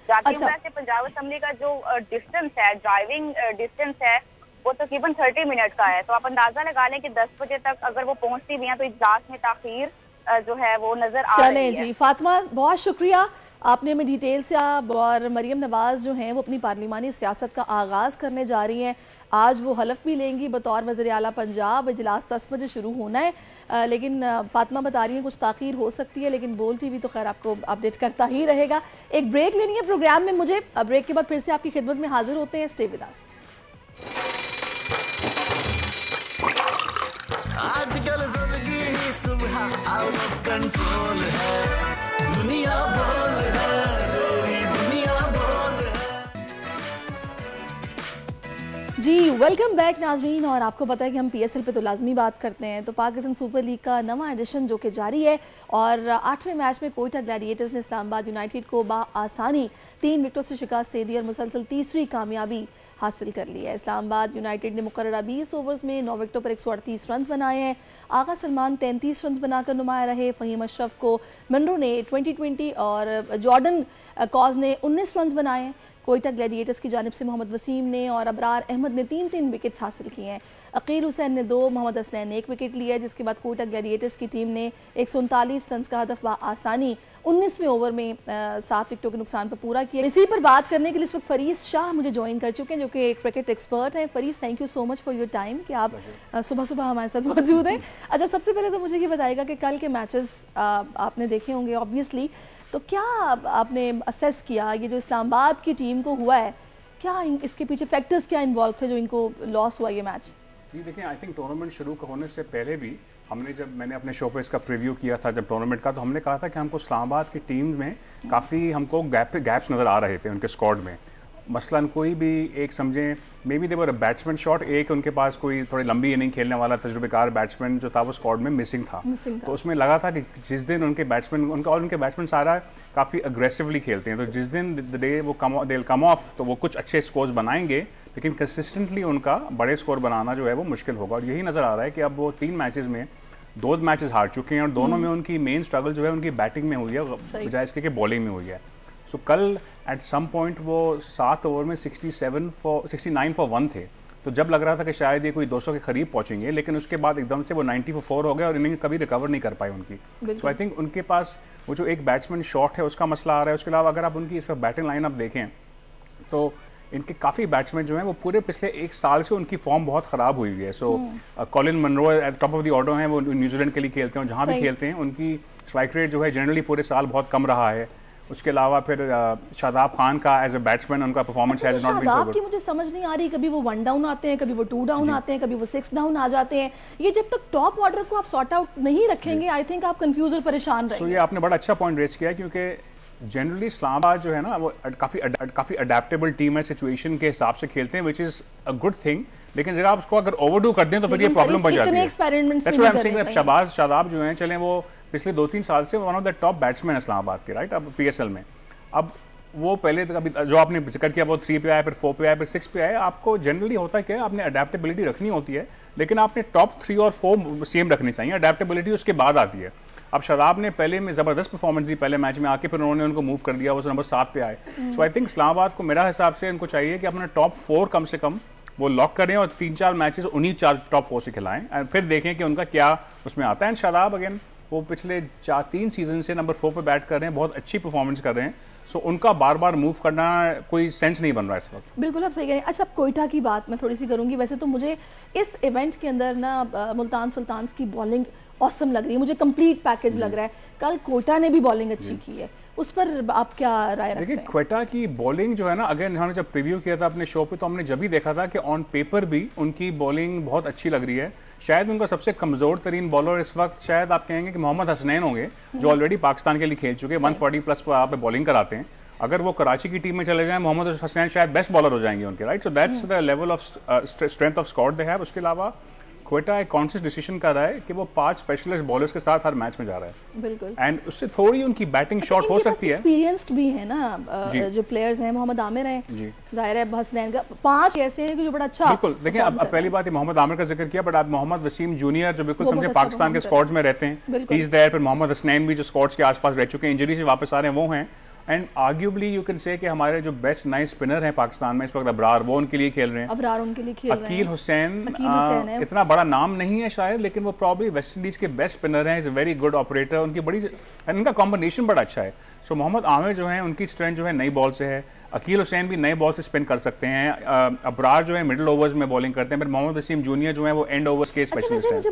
जाकिर अच्छा। से पंजाब असम्बली का जो डिस्टेंस है, ड्राइविंग डिस्टेंस है, वो तकरीबन 30 मिनट का है। तो आप अंदाजा लगा लें कि 10 बजे तक अगर वो पहुंचती भी हैं तो इजलास में ताखीर जो है वो नजर आ रही है। चलें जी, फातिमा बहुत शुक्रिया, आपने हमें डिटेल से आप। और मरियम नवाज जो हैं वो अपनी पार्लिमानी सियासत का आगाज़ करने जा रही हैं। आज वो हलफ भी लेंगी बतौर वज़ीर आला पंजाब। इजलास 10 बजे शुरू होना है, लेकिन फातिमा बता रही हैं कुछ ताख़ीर हो सकती है, लेकिन बोल टीवी तो खैर आपको अपडेट करता ही रहेगा। एक ब्रेक लेनी है प्रोग्राम में मुझे, ब्रेक के बाद फिर से आपकी खिदमत में हाजिर होते हैं। Stay with us. आजकल जिंदगी ही सुबह आउट ऑफ कंट्रोल है, दुनिया बोल है, तेरी दुनिया बोल है। जी वेलकम बैक नाज़रीन। और आपको पता है कि हम PSL पे तो लाजमी बात करते हैं, तो पाकिस्तान सुपर लीग का नवा एडिशन जो कि जारी है और 8वें मैच में कोयटा ग्लैडिएटर्स ने इस्लामाबाद यूनाइटेड को आसानी 3 विकेटों से शिकस्त दे दी और मुसलसल तीसरी कामयाबी हासिल कर ली है। इस्लामाबाद यूनाइटेड ने मुकर्ररा 20 ओवर्स में 9 विकेटों पर 138 रन बनाए हैं। आगा सलमान 33 रन बनाकर नुमाया रहे। फ़हीम अशरफ को मनरो ने 20 और जॉर्डन कॉज ने 19 रन बनाए हैं। कोयटा ग्लैडिएटर्स की जानिब से मोहम्मद वसीम ने और अबरार अहमद ने 3-3 विकेट्स हासिल किए हैं। अकील हुसैन ने 2, मोहम्मद असलैन ने 1 विकेट लिया, जिसके बाद कोयटा ग्लैडिएटर्स की टीम ने 139 रन का हदफ आसानी 19वें ओवर में 7 विकेटों के नुकसान पर पूरा किया। इसी पर बात करने के लिए इस वक्त फरीज शाह मुझे ज्वाइन कर चुके हैं, जो कि एक क्रिकेट एक्सपर्ट हैं। Fareez, thank you so much for your time कि आप सुबह सुबह हमारे साथ मौजूद हैं। अच्छा, सबसे पहले तो मुझे ये बताइएगा कि कल के मैचेस आपने देखे होंगे ऑब्वियसली, तो क्या आपने असेस किया ये जो इस्लामाबाद की टीम को हुआ है, क्या इसके पीछे फैक्टर्स क्या इन्वॉल्व थे जो इनको लॉस हुआ ये मैच? जी देखिए, आई थिंक टूर्नामेंट शुरू होने से पहले भी मैंने अपने शो पे इसका प्रीव्यू किया था जब टूर्नामेंट का, तो हमने कहा था कि हमको इस्लामाबाद की टीम में काफ़ी हमको गैप्स नज़र आ रहे थे उनके स्क्वाड में। मसलन कोई भी एक समझें, maybe their batsman shot, एक उनके पास कोई थोड़ी लंबी इनिंग खेलने वाला तजुर्बेकार बैट्समैन जो था वो स्क्वाड में मिसिंग था। तो उसमें लगा था कि जिस दिन उनके बैट्समैन सारा काफ़ी अग्रेसिवली खेलते हैं, तो जिस दिन द डे वो कम ऑफ तो वो कुछ अच्छे स्कोर्स बनाएंगे, लेकिन कंसिस्टेंटली उनका बड़े स्कोर बनाना जो है वो मुश्किल होगा। और यही नज़र आ रहा है कि अब वो 3 मैचेस में 2 मैचेस हार चुके हैं और दोनों में उनकी मेन स्ट्रगल जो है उनकी बैटिंग में हुई है बजाय इसके कि बॉलिंग में हुई है। सो कल एट सम पॉइंट वो 7 ओवर में 69 फॉर 1 थे, तो जब लग रहा था कि शायद ये कोई 200 के करीब पहुंचेंगे, लेकिन उसके बाद एकदम से वो 90 फॉर 4 हो गए और इनिंग कभी रिकवर नहीं कर पाई उनकी। सो आई थिंक उनके पास वो जो एक बैट्समैन शॉट है उसका मसला आ रहा है। उसके अलावा अगर आप उनकी इस पर बैटिंग लाइनअप देखें तो इनके काफ़ी बैट्समैन जो हैं वो पूरे पिछले 1 साल से उनकी फॉर्म बहुत ख़राब हुई है। So Colin Munro at top of the order हैं, वो न्यूजीलैंड के लिए खेलते हैं, जहाँ भी खेलते हैं उनकी स्ट्राइक रेट जो है जनरली पूरे साल बहुत कम रहा है। उसके अलावा फिर शादाब खान का एज अ बैट्समैन उनका performance has not been so good. की मुझे समझ नहीं आ रही, कभी वो 1 डाउन आते हैं, कभी वो 2 डाउन आते हैं, कभी वो 6 डाउन आ जाते हैं। ये जब तक टॉप ऑर्डर को आप सॉर्ट आउट नहीं रखेंगे, आई थिंक आप कंफ्यूज और परेशान रहेंगे। ये आपने बड़ा अच्छा पॉइंट रेज किया, क्योंकि जनरली इस्लामाबाद जो है ना वो काफ़ी अडेप्टेबल टीम है, सिचुएशन के हिसाब से खेलते हैं, which is a good thing. लेकिन जरा आप उसको अगर ओवरडू कर दें तो फिर ये प्रॉब्लम बढ़ जाती है। शादाब जो हैं, चलें वो पिछले 2-3 साल से one of the top batsman Islamabad के, राइट, अब PSL में। अब वो पहले तो कभी जो आपने जिक्र किया वो 3 पे आए, फिर 4 पे आए, फिर 6 पे आए। आपको जनरली होता क्या है, आपने अडेप्टेबिलिटी रखनी होती है, लेकिन आपने टॉप 3 और 4 सेम रखनी चाहिए। अडेप्टेबिलिटी उसके बाद आती है। अब शादाब ने पहले में ज़बरदस्त परफॉर्मेंस दी पहले मैच में आके, फिर उन्होंने उनको मूव कर दिया, वो नंबर 7 पे आए। सो आई थिंक इस्लामाबाद को मेरा हिसाब से उनको चाहिए कि अपने टॉप 4 कम से कम वो लॉक करें और 3-4 मैचेस उन्हीं 4 टॉप 4 से खिलाएं, और फिर देखें कि उनका क्या उसमें आता है। एंड शादाब अगेन वो पिछले 3 सीजन से नंबर 4 पे बैट कर रहे हैं, बहुत अच्छी परफॉर्मेंस कर रहे हैं। सो उनका बार बार मूव करना कोई सेंस नहीं बन रहा है इस वक्त। बिल्कुल आप सही कह रहे हैं। अच्छा, कोयटा की बात मैं थोड़ी सी करूंगी। वैसे तो मुझे इस इवेंट के अंदर ना मुल्तान सुल्तान्स की बॉलिंग ऑसम लग रही है, मुझे कंप्लीट पैकेज लग रहा है। कल कोयटा ने भी बॉलिंग अच्छी की है, उस पर आप क्या राय रखते हैं? देखिए, कोयटा की बॉलिंग जो है ना, अगेन हमने जब प्रीव्यू किया था अपने शो पे, तो हमने जब भी देखा था कि ऑन पेपर भी उनकी बॉलिंग बहुत अच्छी लग रही है। शायद उनका सबसे कमजोर तरीन बॉलर इस वक्त शायद आप कहेंगे कि मोहम्मद हसनैन होंगे, जो ऑलरेडी पाकिस्तान के लिए खेल चुके हैं, 140+ पर आप बॉलिंग कराते हैं। अगर वो कराची की टीम में चले जाएं, मोहम्मद हसनैन शायद बेस्ट बॉलर हो जाएंगे उनके, right. So that's the level of strength of squad they have. उसके अलावा क्वेटा एक कॉन्शियस डिसीजन कर रहा है कि वो 5 स्पेशलिस्ट बॉलर्स के साथ हर मैच में जा रहा है। बिल्कुल। एंड उससे थोड़ी उनकी बैटिंग शॉर्ट हो सकती है। एक्सपीरियंस्ड भी है ना जो प्लेयर्स हैं, मोहम्मद आमिर हैं, जाहिर है हसनैन का, 5 ऐसे हैं कि जो बड़ा अच्छा। बिल्कुल। देखिए अब पहली बात मोहम्मद आमिर का जिक्र किया, बट आप मोहम्मद वसीम जूनियर जो बिल्कुल समझे पाकिस्तान के स्क्वाड्स में रहते हैं, ही इज देयर। फिर मोहम्मद हसनैन भी जो स्क्वाड्स के आसपास रह चुके हैं, इंजरी से वापस आ रहे हैं, वो हैं। And arguably you can say कि हमारे जो बेस्ट नाइस स्पिनर हैं पाकिस्तान में इस वक्त अबरार, वो उनके लिए खेल रहे हैं। अबरार उनके लिए खेल रहे हैं। अकील हुसैन इतना बड़ा नाम नहीं है शायद, लेकिन वो प्रॉब्ली वेस्ट इंडीज के बेस्ट स्पिनर हैं, is a very good operator. उनकी बड़ी इनका कॉम्बिनेशन बड़ा अच्छा है। सो मोहम्मद आमिर जो है उनकी स्ट्रेंथ जो है नई बॉल से है। अकील हुसैन भी नए बॉल से स्पिन कर सकते हैं। अबरार जो है मिडिल ओवर्स में बॉलिंग करते हैं। फिर मोहम्मद वसीम जूनियर जो है वो एंड ओवर्स के स्पेशलिस्ट हैं। मुझे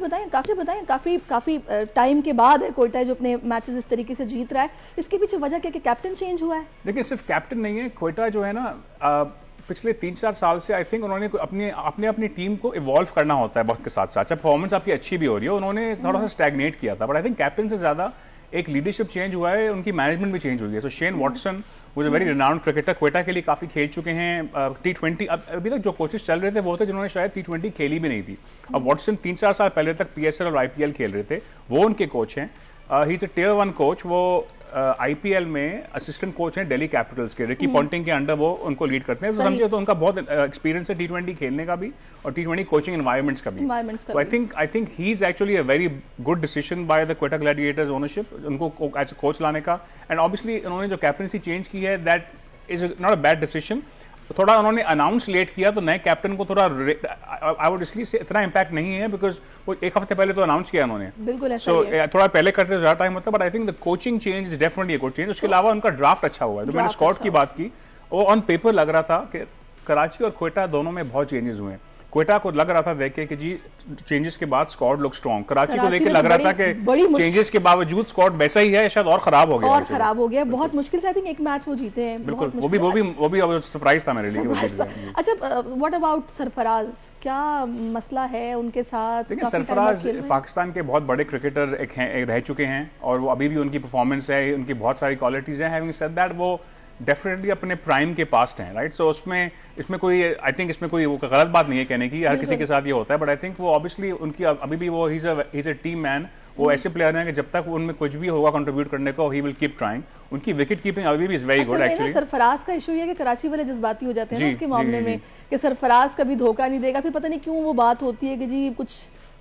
बताएं काफी टाइम के बाद है क्वेटा जो अपने मैचेस इस तरीके से जीत रहा है, इसके पीछे वजह क्या कि कैप्टन चेंज हुआ है? देखिए सिर्फ कैप्टन नहीं है, क्वेटा जो है ना पिछले 3-4 साल से आई थिंक उन्होंने अपनी टीम को इवॉल्व करना होता है वक्त के साथ साथ। अच्छा परफॉर्मेंस आपकी अच्छी भी हो रही है, उन्होंने थोड़ा सा स्टैग्नेट किया था, बट आई थिंक कैप्टन से ज्यादा एक लीडरशिप चेंज हुआ है, उनकी मैनेजमेंट भी चेंज हुई है। सो शेन वॉटसन वो वेरी रिनाउंड क्रिकेटर, क्वेटा के लिए काफी खेल चुके हैं। T20 अभी तक जो कोचेस चल रहे थे वो थे जिन्होंने शायद T20 खेली भी नहीं थी। अब वॉटसन 3-4 साल पहले तक PSL और IPL खेल रहे थे, वो उनके कोच हैं। ही इज अ Tier 1 कोच। वो IPL में असिस्टेंट कोच हैं दिल्ली कैपिटल्स के, रिकी पॉन्टिंग के अंडर वो उनको लीड करते हैं। तो समझिए तो उनका बहुत एक्सपीरियंस है T20 खेलने का भी और T20 कोचिंग एनवायरमेंट्स का भी। तो I think he is actually a very good decision by the Quetta Gladiators ownership, उनको एज अ कोच लाने का। एंड ऑब्वियसली उन्होंने जो कैप्टनसी चेंज की है that is not a bad decision. थोड़ा उन्होंने अनाउंस लेट किया तो नए कैप्टन को थोड़ा आई वुड इसलिए से इतना इम्पैक्ट नहीं है बिकॉज वो एक हफ्ते पहले तो अनाउंस किया उन्होंने। बिल्कुल ऐसा ही है। थोड़ा पहले करते तो ज्यादा टाइम होता, but I think the coaching change is definitely a good change. उसके अलावा उनका ड्राफ्ट अच्छा हुआ है। तो मैंने स्क्वाड की बात की, वो ऑन पेपर लग रहा था कि कराची और क्वेटा दोनों में बहुत चेंजेस हुए हैं। क्वेटा को लग रहा था देख के कि जी चेंजेस के बाद स्क्वाड लुक स्ट्रॉन्ग। कराची को देख के लग रहा था कि चेंजेस के बावजूद स्क्वाड वैसा ही है, शायद और खराब हो गया। बहुत मुश्किल से आई थिंक एक मैच वो जीते हैं। बिल्कुल वो भी सरप्राइज था मेरे लिए। अच्छा व्हाट अबाउट सरफराज, क्या मसला है उनके साथ? देखिए सरफराज पाकिस्तान के बहुत बड़े क्रिकेटर रह चुके हैं और वो अभी भी उनकी परफॉर्मेंस है, उनकी बहुत सारी क्वालिटीज हैं। हैविंग सेड दैट वो डेफिनेटली अपने प्राइम के पास्ट हैं, राइट। सो इसमें कोई आई थिंक इसमें कोई वो गलत बात नहीं है कहने की, हर किसी के साथ ये होता है। बट आई थिंक वो ऑब्वियसली उनकी अभी भी वो ही इज अ टीम मैन। वो ऐसे प्लेयर हैं कि जब तक उनमें कुछ भी होगा कंट्रीब्यूट करने को, ही विल कीप ट्राइंग। उनकी विकेट कीपिंग अभी भी is very good actually. Sarfaraz का इशू है कि कराची वाले जज्बाती हो जाते हैं ना इसके मामले में कि सरफराज कभी धोखा नहीं देगा। फिर पता नहीं क्यों वो बात होती है कि जी कुछ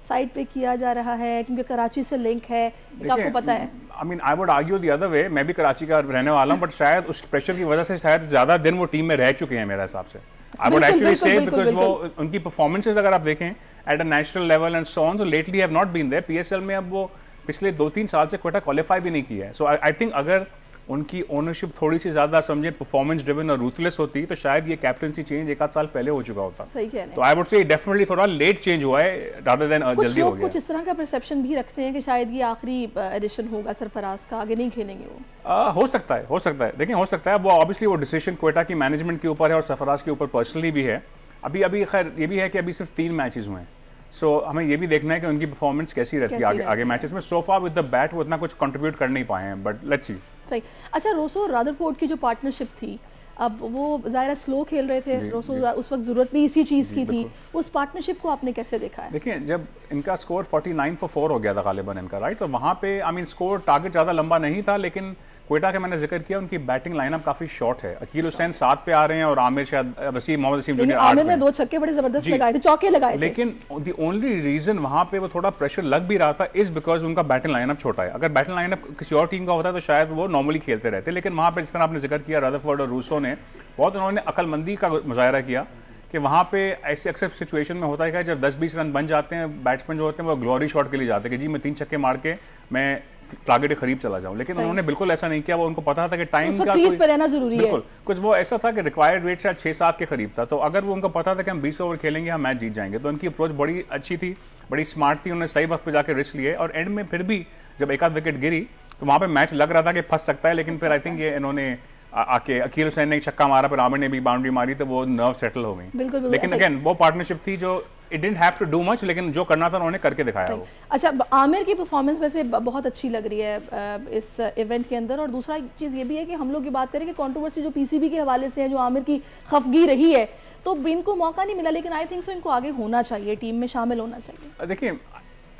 साइड पे किया जा रहा है क्योंकि कराची से लिंक है, आपको पता है। I mean I would argue the other way, मैं भी कराची का रहने वाला हूं, बट शायद उस प्रेशर की वजह से शायद ज्यादा दिन वो टीम में रह चुके हैं मेरे हिसाब से। I would actually say because वो उनकी परफॉर्मेंसेस अगर आप देखें at a national level and so on, so lately have not been there. PSL में अब वो पिछले 2-3 साल से क्वेटा क्वालिफाई भी नहीं किया है। सो आई थिंक अगर उनकी ओनरशिप थोड़ी सी ज्यादा समझे परफॉर्मेंस ड्रिवन और रूथलेस होती तो शायद ये कैप्टनसी चेंज 1 आध साल पहले हो चुका होता। सही कह रहे हैं। तो आई वुड से डेफिनेटली थोड़ा लेट चेंज हुआ है रादर देन जल्दी हो गया। कुछ इस तरह का परसेप्शन भी रखते हैं कि शायद ये आखिरी एडिशन होगा सरफराज का, आगे नहीं खेलेंगे वो। हो सकता है देखिए हो सकता है। वो ऑब्वियसली वो डिसीजन क्वेटा की मैनेजमेंट के ऊपर है और सरफराज के ऊपर पर्सनली भी है। अभी खैर ये भी है कि अभी सिर्फ 3 मैचेस हुए हैं। सो हमें ये भी देखना है कि उनकी परफॉर्मेंस कैसी रहती है आगे मैचेस में। सो फार विद द बैट वो इतना कुछ कंट्रीब्यूट कर नहीं पाए हैं, बट लेट्स सी। सही। अच्छा रोसो और रदरफोर्ड की जो पार्टनरशिप थी, अब वो ज़ाहिर स्लो खेल रहे थे, रोसो उस वक्त जरूरत भी इसी चीज़ की थी, उस पार्टनरशिप को आपने कैसे देखा है? देखिए जब इनका स्कोर 49 for 4 हो गया था गालिबन इनका, राइट, तो वहाँ पे आई मीन स्कोर टारगेट ज़्यादा लंबा नहीं था, लेकिन क्वेटा के मैंने जिक्र किया उनकी बैटिंग लाइनअप काफी शॉर्ट है। अकील हुसैन 7 पे आ रहे हैं और आमिर शायद मोहम्मद वसीम जूनियर 8 पे। आमिर ने 2 छक्के बड़े जबरदस्त लगाए थे, चौके लगाए थे। लेकिन द ओनली रीजन वहां पे वो थोड़ा प्रेशर लग भी रहा था इज बिकॉज उनका बैटिंग लाइनअप छोटा है। अगर बैटिंग लाइनअप किसी और टीम का होता तो शायद वो नॉर्मली खेलते रहते, लेकिन वहां पे जिस तरह आपने जिक्र किया रदरफोर्ड और रूसो ने बहुत उन्होंने अकलमंदी का मुजाहरा किया कि वहां पे ऐसे अक्सर सिचुएशन में होता है कि जब 10-20 रन बन जाते हैं, बैट्समैन जो होते हैं वो ग्लोरी शॉट के लिए जाते हैं कि जी मैं 3 छक्के मार के मैं टारगेट करीब चला जाऊं, लेकिन उन्होंने बिल्कुल ऐसा नहीं किया। वो उनको पता था कि टाइम का क्रीज पर रहना जरूरी है। बिल्कुल कुछ वो ऐसा था कि रिक्वायर्ड वेट शायद 6-7 के करीब था, तो अगर वो उनको पता था कि हम 20 ओवर खेलेंगे हम मैच जीत जाएंगे, तो उनकी अप्रोच बड़ी अच्छी थी, बड़ी स्मार्ट थी। उन्होंने सही वक्त पे जाकर रिस्क लिए और एंड में फिर भी जब एक आध विकेट गिरी तो वहां पे मैच लग रहा था कि फंस सकता है, लेकिन फिर आई थिंक ये इन्होंने आके अकील हुसैन ने एक छक्का मारा, फिर आमिर ने भी बाउंड्री मारी, तो वो नर्व सेटल हो गई। लेकिन अगेन वो पार्टनरशिप थी जो it didn't have to do much, लेकिन जो करना था उन्होंने करके दिखाया वो। अच्छा आमिर की परफॉर्मेंस वैसे बहुत अच्छी लग रही है इस इवेंट के अंदर, और दूसरा चीज़ ये भी है कि हम लोग ये बात करें कि कंट्रोवर्सी जो PCB के हवाले से है, जो आमिर की खफगी रही है, तो इनको मौका नहीं मिला, लेकिन आई थिंक सो इनको आगे होना चाहिए, टीम में शामिल होना चाहिए। देखिए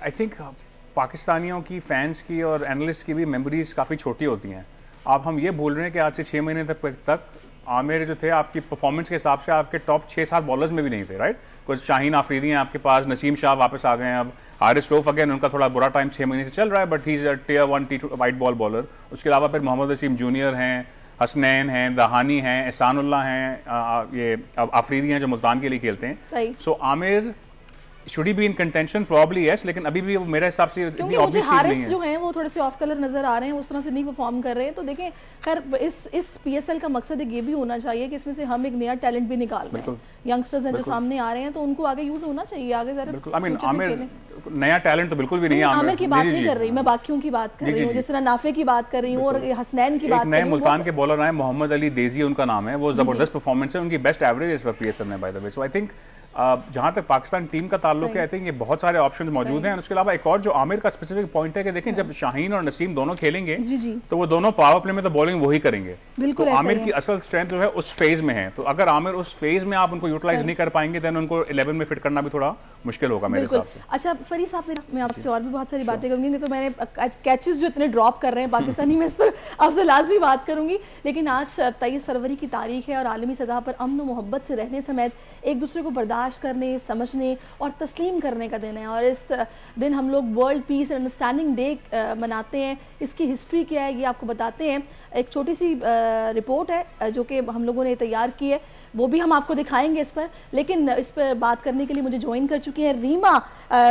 आई थिंक पाकिस्तानियों की, फैंस की और एनालिस्ट की भी मेमोरीज काफ़ी छोटी होती हैं। आप हम ये बोल रहे हैं कि आज से 6 महीने तक आमिर जो थे आपकी परफॉर्मेंस के हिसाब से आपके टॉप 6-7 बॉलर्स में भी नहीं थे, राइट। कुछ शाहीन आफरीदी हैं आपके पास, नसीम शाह वापस आ गए हैं, अब हारिस रऊफ अगेन उनका थोड़ा बुरा टाइम 6 महीने से चल रहा है, but he is a tier 1 T2 white ball bowler. उसके अलावा फिर मोहम्मद वसीम जूनियर हैं, हसनैन हैं, दहानी हैं, एहसानुल्लाह हैं, ये आफरीदी हैं जो मुल्तान के लिए खेलते हैं। सही। So Aamir should he be in contention, probably yes, लेकिन अभी भी वो मेरे हिसाब से क्योंकि मुझे हारिस जो हैं वो थोड़े से ऑफ कलर नजर आ रहे हैं, उस तरह से नहीं परफॉर्म कर रहे हैं। तो देखें, खैर इस PSL का मकसद ये भी होना चाहिए कि इसमें से हम एक नया टैलेंट भी निकाल रहे हैं, यंगस्टर्स हैं जो सामने आ रहे हैं, तो उनको आगे यूज होना चाहिए आगे जरा। बिल्कुल, आई मीन आमिर नया टैलेंट तो बिल्कुल भी नहीं है। आमिर की बात नहीं कर रही मैं, बाकियों की बात कर रही हूँ, जिस तरह नाफे की बात कर रही हूँ और हसनैन की बात कर रही हूँ। नए मुल्तान के बॉलर आए, मोहम्मद अली देजी उनका नाम है, वो जबरदस्त परफॉर्मेंस है, उनकी बेस्ट एवरेज इस वक्त PSL में bye the way. So I think जहां तक पाकिस्तान टीम का ताल्लुक है, आई थिंक ये बहुत सारे ऑप्शंस मौजूद हैं। उसके अलावा एक और जो आमिर का स्पेसिफिक पॉइंट है कि देखें जब शाहीन और नसीम दोनों खेलेंगे तो वो दोनों पावर प्ले में तो बॉलिंग वही करेंगे। तो आमिर की असल स्ट्रेंथ जो है उस फेज में है, तो अगर आमिर उस फेज में आप उनको यूटिलाइज नहीं कर पाएंगे देन उनको 11 में फिट करना भी थोड़ा मुश्किल होगा मेरे हिसाब से। अच्छा फरीद साहब, मैं आपसे और भी बहुत सारी बातें करूंगी, तो मैंने कैचेस जो इतने ड्रॉप कर रहे हैं पाकिस्तानी में, इस पर आपसे लाजमी बात करूंगी। लेकिन आज 23 फरवरी की तारीख है और आलमी सतह पर अमन और मोहब्बत से रहने समेत एक दूसरे को बर्दाश्त करने, समझने और तस्लीम करने का दिन है। और इस दिन हम लोग world peace and understanding day मनाते हैं। इसकी हिस्ट्री क्या है ये आपको बताते हैं। एक छोटी सी रिपोर्ट है जो कि हम लोगों ने तैयार की है, वो भी हम आपको दिखाएंगे इस पर। लेकिन इस पर बात करने के लिए मुझे ज्वाइन कर चुकी हैं रीमा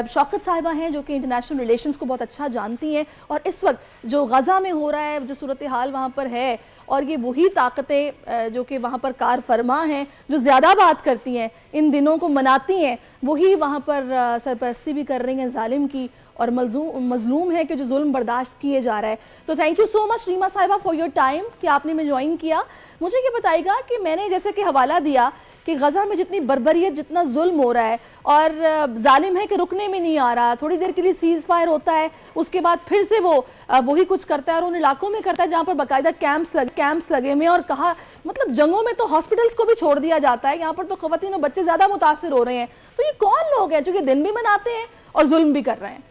शौकत साहिबा हैं, जो कि इंटरनेशनल रिलेशंस को बहुत अच्छा जानती हैं। और इस वक्त जो गज़ा में हो रहा है, जो सूरत हाल वहाँ पर है, और ये वही ताकतें जो कि वहाँ पर कार फरमा हैं, जो ज़्यादा बात करती हैं, इन दिनों को मनाती हैं, वही वहाँ पर सरपरस्ती भी कर रही हैं जालिम की, और मजलूम है कि जो जुल्म बर्दाश्त किए जा रहा है। तो thank you so much Reema Sahiba for your time कि आपने मैं ज्वाइन किया। मुझे ये बताइएगा कि मैंने जैसे कि हवाला दिया कि गज़ा में जितनी बर्बरियत, जितना जुल्म हो रहा है और जालिम है कि रुकने में नहीं आ रहा, थोड़ी देर के लिए सीज फायर होता है, उसके बाद फिर से वो वही कुछ करता है, और उन इलाकों में करता है जहाँ पर बाकायदा कैंप्स लगे हुए हैं। और कहा मतलब जंगों में तो हॉस्पिटल्स को भी छोड़ दिया जाता है, यहाँ पर तो खवातीन और बच्चे ज़्यादा मुतासर हो रहे हैं। तो ये कौन लोग हैं जो कि दिन भी मनाते हैं और जुल्म भी कर रहे हैं?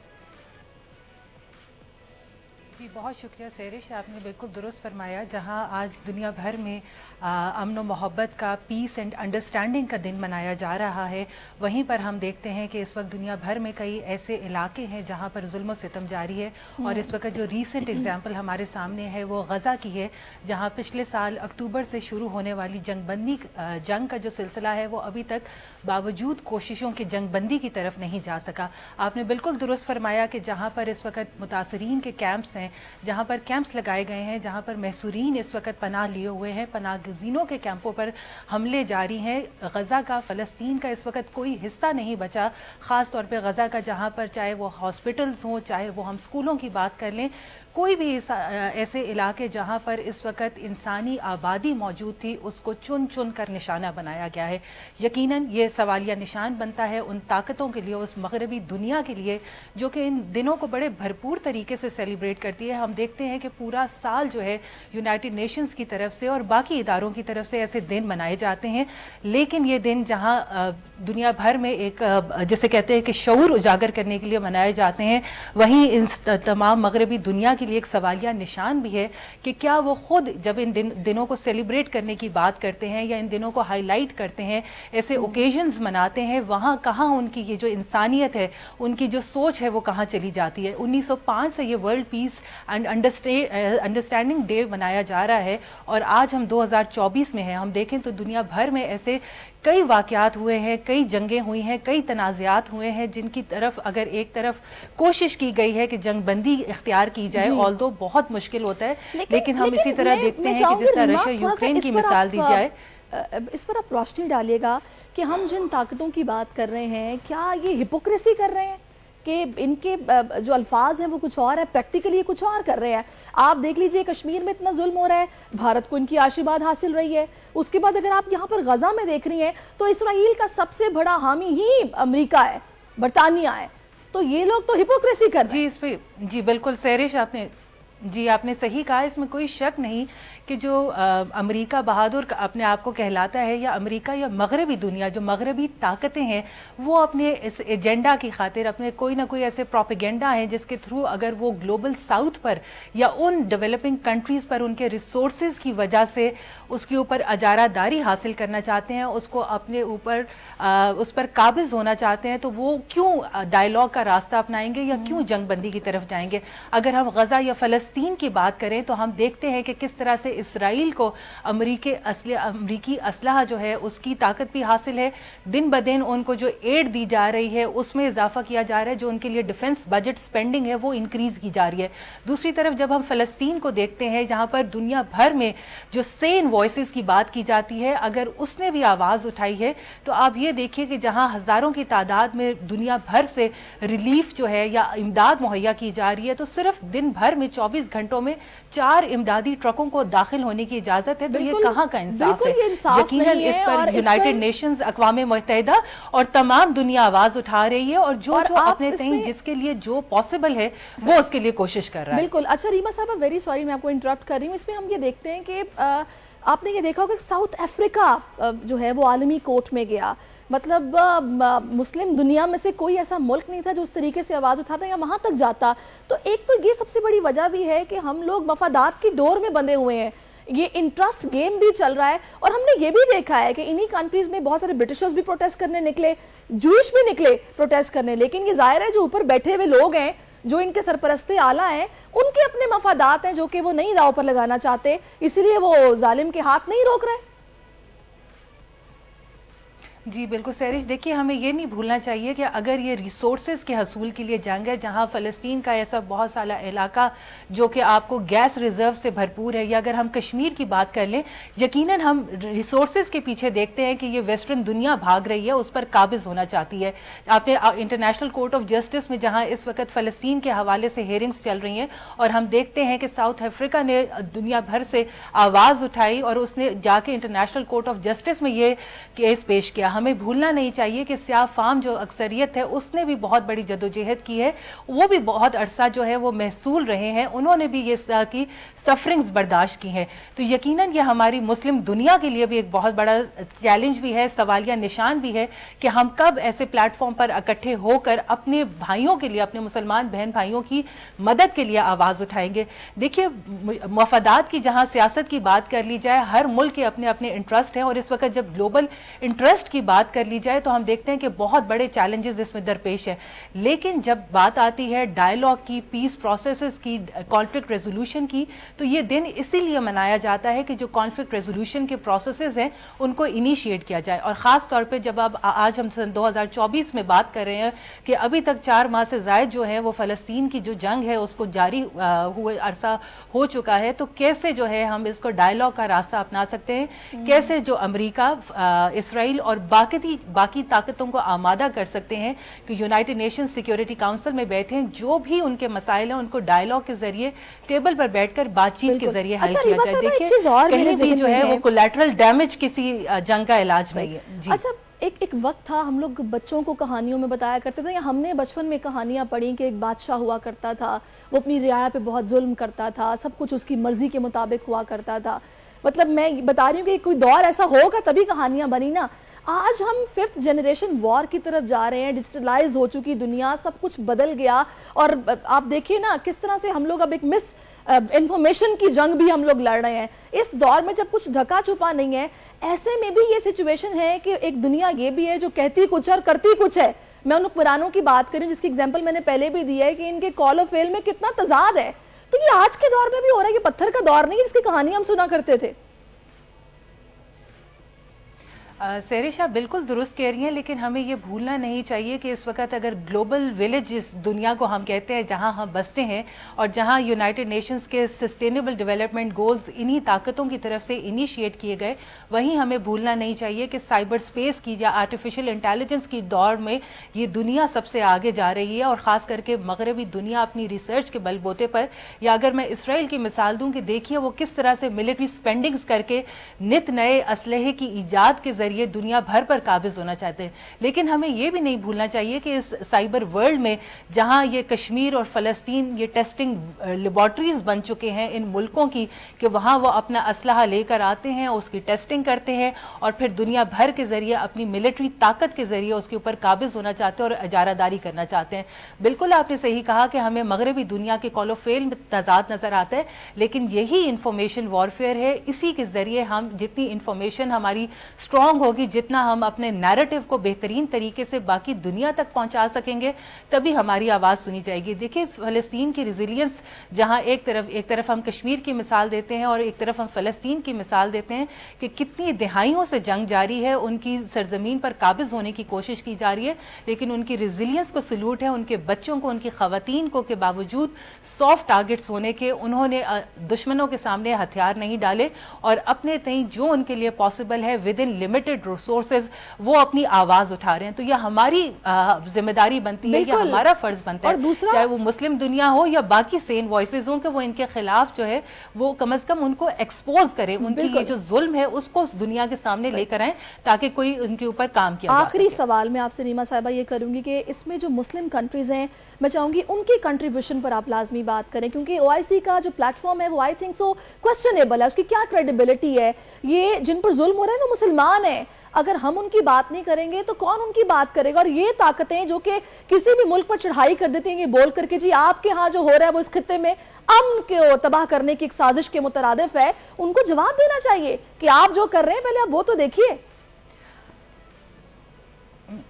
बहुत शुक्रिया सैरिश, आपने बिल्कुल दुरुस्त फरमाया। जहां आज दुनिया भर में अमन और मोहब्बत का, पीस एंड अंडरस्टैंडिंग का दिन मनाया जा रहा है, वहीं पर हम देखते हैं कि इस वक्त दुनिया भर में कई ऐसे इलाके हैं जहां पर जुल्म और सितम जारी है। और इस वक्त जो रीसेंट एग्जाम्पल हमारे सामने है वो गज़ा की है, जहां पिछले साल अक्टूबर से शुरू होने वाली जंग का जो सिलसिला है वो अभी तक बावजूद कोशिशों की जंगबंदी की तरफ नहीं जा सका। आपने बिल्कुल दुरुस्त फरमाया कि जहाँ पर इस वक्त मुतासरीन के कैंप्स हैं, जहाँ पर कैंप्स लगाए गए हैं, जहाँ पर महसूरीन इस वक्त पनाह लिए हुए हैं, पनाह गुज़ीनों के कैंपों पर हमले जारी हैं। गज़ा का, फ़लस्तीन का इस वक्त कोई हिस्सा नहीं बचा, ख़ास तौर पे गज़ा का, जहाँ पर चाहे वो हॉस्पिटल्स हों, चाहे वो हम स्कूलों की बात कर लें, कोई भी ऐसे इलाके जहाँ पर इस वक्त इंसानी आबादी मौजूद थी उसको चुन चुन कर निशाना बनाया गया है। यकीनन ये सवालिया निशान बनता है उन ताकतों के लिए, उस मगरबी दुनिया के लिए जो कि इन दिनों को बड़े भरपूर तरीके से सेलिब्रेट करती है। हम देखते हैं कि पूरा साल जो है यूनाइटेड नेशंस की तरफ से और बाकी इदारों की तरफ से ऐसे दिन मनाए जाते हैं, लेकिन ये दिन जहाँ दुनिया भर में एक जिसे कहते हैं कि शऊर उजागर करने के लिए मनाए जाते हैं, वहीं इन तमाम मगरबी दुनिया के लिए एक सवालिया निशान भी है कि क्या वो खुद जब इन दिनों को सेलिब्रेट करने की बात करते हैं या इन दिनों को हाईलाइट करते हैं, ऐसे ओकेजन्स मनाते हैं, वहाँ कहाँ उनकी ये जो इंसानियत है, उनकी जो सोच है वो कहाँ चली जाती है। 1905 से ये world peace and understanding day मनाया जा रहा है और आज हम 2024 में हैं। हम देखें तो दुनिया भर में ऐसे कई वाक़यात हुए हैं, कई जंगें हुई हैं, कई तनाज़ात हुए हैं जिनकी तरफ अगर एक तरफ कोशिश की गई है कि जंगबंदी इख्तियार की जाए, ऑल्दो बहुत मुश्किल होता है, लेकिन हम इसी तरह देखते हैं कि जिस तरह रशिया यूक्रेन की मिसाल दी जाए। इस पर आप रोशनी डालिएगा कि हम जिन ताकतों की बात कर रहे हैं, क्या ये हिपोक्रेसी कर रहे हैं कि इनके जो अल्फाज हैं वो कुछ और है, प्रैक्टिकली कुछ और कर रहे हैं। आप देख लीजिए कश्मीर में इतना जुल्म हो रहा है, भारत को इनकी आशीर्वाद हासिल रही है। उसके बाद अगर आप यहाँ पर गजा में देख रही हैं तो इसराइल का सबसे बड़ा हामी ही अमेरिका है, बरतानिया है। तो ये लोग तो हिपोक्रेसी कर रहे हैं। जी, इस पे जी बिल्कुल सैरिश, आपने जी, आपने सही कहा, इसमें कोई शक नहीं कि जो अमेरिका बहादुर अपने आप को कहलाता है, या अमेरिका या मगरबी दुनिया, जो मगरबी ताकतें हैं, वो अपने इस एजेंडा की खातिर अपने कोई ना कोई ऐसे प्रोपेगेंडा हैं जिसके थ्रू अगर वो ग्लोबल साउथ पर या उन डेवलपिंग कंट्रीज़ पर उनके रिसोर्सेज की वजह से उसके ऊपर अजारादारी हासिल करना चाहते हैं, उसको अपने ऊपर उस पर काबिज होना चाहते हैं, तो वो क्यों डायलॉग का रास्ता अपनाएंगे या क्यों जंगबंदी की तरफ जाएंगे। अगर हम गजा या फलस्तीन की बात करें तो हम देखते हैं कि किस तरह से इसराइल को अमरीकी असलहा जो है उसकी ताकत भी हासिल है, दिन ब दिन उनको जो एड दी जा रही है उसमें इजाफा किया जा रहा है, जो उनके लिए डिफेंस बजट स्पेंडिंग है वो इंक्रीज की जा रही है। दूसरी तरफ जब हम फलस्तीन को देखते हैं, जहां पर दुनिया भर में जो सेन वॉइसेस की बात की जाती है, अगर उसने भी आवाज उठाई है, तो आप ये देखिए कि जहां हजारों की तादाद में दुनिया भर से रिलीफ जो है या इमदाद मुहैया की जा रही है, तो सिर्फ दिन भर में 24 घंटों में 4 इमदादी ट्रकों को दाखिल होने की इजाजत है। तो ये कहां का इंसाफ है? यकीनन इस पर यूनाइटेड नेशंस, अक़वाम मुत्तहिदा और तमाम दुनिया आवाज उठा रही है, और जो अपने तय जिसके लिए जो पॉसिबल है वो उसके लिए कोशिश कर रहा है। बिल्कुल। अच्छा रीमा साहब, वेरी सॉरी मैं आपको इंटरप्ट कर रही हूँ, इसमें हम ये देखते हैं कि आपने ये देखा होगा कि साउथ अफ्रीका जो है वो आलमी कोर्ट में गया, मतलब मुस्लिम दुनिया में से कोई ऐसा मुल्क नहीं था जो उस तरीके से आवाज़ उठाता या वहाँ तक जाता। तो एक तो ये सबसे बड़ी वजह भी है कि हम लोग मफादात की डोर में बंधे हुए हैं, ये इंटरेस्ट गेम भी चल रहा है। और हमने ये भी देखा है कि इन्हीं कंट्रीज में बहुत सारे ब्रिटिशर्स भी प्रोटेस्ट करने निकले, जूश भी निकले प्रोटेस्ट करने, लेकिन ये जाहिर है जो ऊपर बैठे हुए लोग हैं, जो इनके सरपरस्ते आला हैं, उनके अपने मफादात हैं जो कि वो नहीं दाव पर लगाना चाहते, इसलिए वो जालिम के हाथ नहीं रोक रहे। जी बिल्कुल सैरिश, देखिए हमें ये नहीं भूलना चाहिए कि अगर ये रिसोर्सेज के हसूल के लिए जंग है, जहां फ़लस्तीन का ऐसा बहुत सारा इलाका जो कि आपको गैस रिजर्व से भरपूर है, या अगर हम कश्मीर की बात कर लें, यकीनन हम रिसोर्सेज के पीछे देखते हैं कि ये वेस्टर्न दुनिया भाग रही है, उस पर काबिज होना चाहती है। आपने इंटरनेशनल कोर्ट ऑफ जस्टिस में जहां इस वक्त फ़लस्तीन के हवाले से हेयरिंग्स चल रही हैं, और हम देखते हैं कि साउथ अफ्रीका ने दुनिया भर से आवाज़ उठाई और उसने जाके इंटरनेशनल कोर्ट ऑफ जस्टिस में ये केस पेश किया। हमें भूलना नहीं चाहिए कि सियाह फाम जो अक्सरियत है उसने भी बहुत बड़ी जदोजहद की है, वो भी बहुत अरसा जो है वो महसूल रहे हैं, उन्होंने भी ये की सफरिंग्स बर्दाश्त की हैं। तो यकीनन ये हमारी मुस्लिम दुनिया के लिए भी एक बहुत बड़ा चैलेंज भी है, सवालिया निशान भी है कि हम कब ऐसे प्लेटफॉर्म पर इकट्ठे होकर अपने भाइयों के लिए, अपने मुसलमान बहन भाइयों की मदद के लिए आवाज उठाएंगे। देखिए मफादात की जहां सियासत की बात कर ली जाए, हर मुल्क के अपने अपने इंटरेस्ट हैं, और इस वक्त जब ग्लोबल इंटरेस्ट की बात कर ली जाए तो हम देखते हैं कि बहुत बड़े चैलेंजेस इसमें दरपेश है। लेकिन जब बात आती है डायलॉग की, पीस प्रोसेसेस की, कॉन्फ्लिक्ट रेजोल्यूशन की, तो ये दिन इसीलिए मनाया जाता है कि जो कॉन्फ्लिक्ट रेजोल्यूशन के प्रोसेसेस हैं उनको इनिशिएट किया जाए। और खास तौर पे जब अब आज हम सन 2024 में बात कर रहे हैं कि अभी तक 4 माह से ज्यादा जो है वो फलस्तीन की जो जंग है उसको जारी हुए अरसा हो चुका है, तो कैसे जो है हम इसको डायलॉग का रास्ता अपना सकते हैं, कैसे जो अमेरिका, इसराइल और बाकी ताकतों को आमादा कर सकते हैं कि यूनाइटेड नेशंस सिक्योरिटी काउंसिल में बैठे, जो भी उनके मसाइल हैं उनको डायलॉग के जरिए टेबल पर बैठकर बातचीत के जरिए हल किया जाए। देखिए कहीं भी जो है वो कोलैटरल डैमेज किसी जंग का इलाज नहीं है। जी अच्छा, एक वक्त था हम लोग बच्चों को कहानियों में बताया करते थे, या हमने बचपन में कहानियां पढ़ी कि एक बादशाह हुआ करता था, वो अपनी रियाया पे बहुत जुल्म करता था, सब कुछ उसकी मर्जी के मुताबिक हुआ करता था। मतलब मैं बता रही हूँ कि कोई दौर ऐसा होगा तभी कहानियां बनी ना। आज हम 5th जनरेशन वॉर की तरफ जा रहे हैं, डिजिटलाइज हो चुकी दुनिया, सब कुछ बदल गया, और आप देखिए ना किस तरह से हम लोग अब एक मिस इंफॉर्मेशन की जंग भी हम लोग लड़ रहे हैं। इस दौर में जब कुछ ढका छुपा नहीं है, ऐसे में भी ये सिचुएशन है कि एक दुनिया ये भी है जो कहती कुछ और करती कुछ है। मैं उन पुरानों की बात करूं जिसकी एग्जाम्पल मैंने पहले भी दिया है कि इनके कॉल ऑफ फेल में कितना तजाद है, तो ये आज के दौर में भी हो रहा है। ये पत्थर का दौर नहीं है जिसकी कहानी हम सुना करते थे। सैरिश आप बिल्कुल दुरुस्त कह रही हैं, लेकिन हमें ये भूलना नहीं चाहिए कि इस वक्त अगर ग्लोबल विलेज इस दुनिया को हम कहते हैं जहां हम बसते हैं, और जहां यूनाइटेड नेशंस के सस्टेनेबल डेवलपमेंट गोल्स इन्हीं ताकतों की तरफ से इनिशिएट किए गए, वहीं हमें भूलना नहीं चाहिए कि साइबर स्पेस की या आर्टिफिशियल इंटेलिजेंस की दौर में ये दुनिया सबसे आगे जा रही है, और ख़ास करके मगरबी दुनिया अपनी रिसर्च के बलबूते पर, या अगर मैं इसराइल की मिसाल दूँ कि देखिए वो किस तरह से मिलिट्री स्पेंडिंग्स करके नित नए असलहे की ईजाद के जरिए दुनिया भर पर काबिज होना चाहते हैं। लेकिन हमें यह भी नहीं भूलना चाहिए कि इस साइबर वर्ल्ड में जहां ये कश्मीर और फलस्तीन ये टेस्टिंग लेबॉर्ट्रीज बन चुके हैं इन मुल्कों की, कि वहां वो अपना असलहा लेकर आते हैं, उसकी टेस्टिंग करते हैं और फिर दुनिया भर के जरिए अपनी मिलिट्री ताकत के जरिए उसके ऊपर काबिज होना चाहते हैं और इजारादारी करना चाहते हैं। बिल्कुल आपने सही कहा कि हमें मगरबी दुनिया के कॉल ऑफ फेल में तजाद नजर आता है, लेकिन यही इंफॉर्मेशन वॉरफेयर है। इसी के जरिए हम जितनी इंफॉर्मेशन हमारी स्ट्रांग होगी, जितना हम अपने नैरेटिव को बेहतरीन तरीके से बाकी दुनिया तक पहुंचा सकेंगे, तभी हमारी आवाज सुनी जाएगी। देखिए फलस्तीन की रेजिलियंस, जहां एक तरफ हम कश्मीर की मिसाल देते हैं और एक तरफ हम फलस्तीन की मिसाल देते हैं कि कितनी दिहाइयों से जंग जारी है, उनकी सरजमीन पर काबिज होने की कोशिश की जा रही है, लेकिन उनकी रेजिलियंस को सल्यूट है, उनके बच्चों को, उनकी खवातीन को, के बावजूद सॉफ्ट टारगेट्स होने के उन्होंने दुश्मनों के सामने हथियार नहीं डाले और अपने तई जो उनके लिए पॉसिबल है विद इन लिमिटेड रिसोर्सेज वो अपनी आवाज उठा रहे हैं। तो यह हमारी जिम्मेदारी बनती है, यह हमारा फर्ज बनता है, चाहे वो मुस्लिम दुनिया हो या बाकी सेन वॉइसेज हो, कि वो इनके खिलाफ जो है वो कम से कम उनको एक्सपोज करें, उनकी ये जो जुल्म है उसको दुनिया के सामने लेकर आए ताकि कोई उनके ऊपर काम किया जा सके। आखिरी सवाल मैं आपसे रीमा साहिबा ये करूंगी कि इसमें जो मुस्लिम कंट्रीज हैं, मैं चाहूंगी उनकी कंट्रीब्यूशन पर आप लाजमी बात करें, क्योंकि ओआईसी का जो प्लेटफॉर्म है वो आई थिंक सो क्वेश्चनेबल है, उसकी क्या क्रेडिबिलिटी है। ये जिन पर जुल्म हो रहा है वो मुसलमान है, अगर हम उनकी बात नहीं करेंगे तो कौन उनकी बात करेगा। और ये ताकतें जो कि किसी भी मुल्क पर चढ़ाई कर देती हैं ये बोल करके जी आपके यहाँ जो हो रहा है वो इस खित्ते में अमन को तबाह करने की एक साजिश के मुतरादिफ है, उनको जवाब देना चाहिए कि आप जो कर रहे हैं पहले आप वो तो देखिए।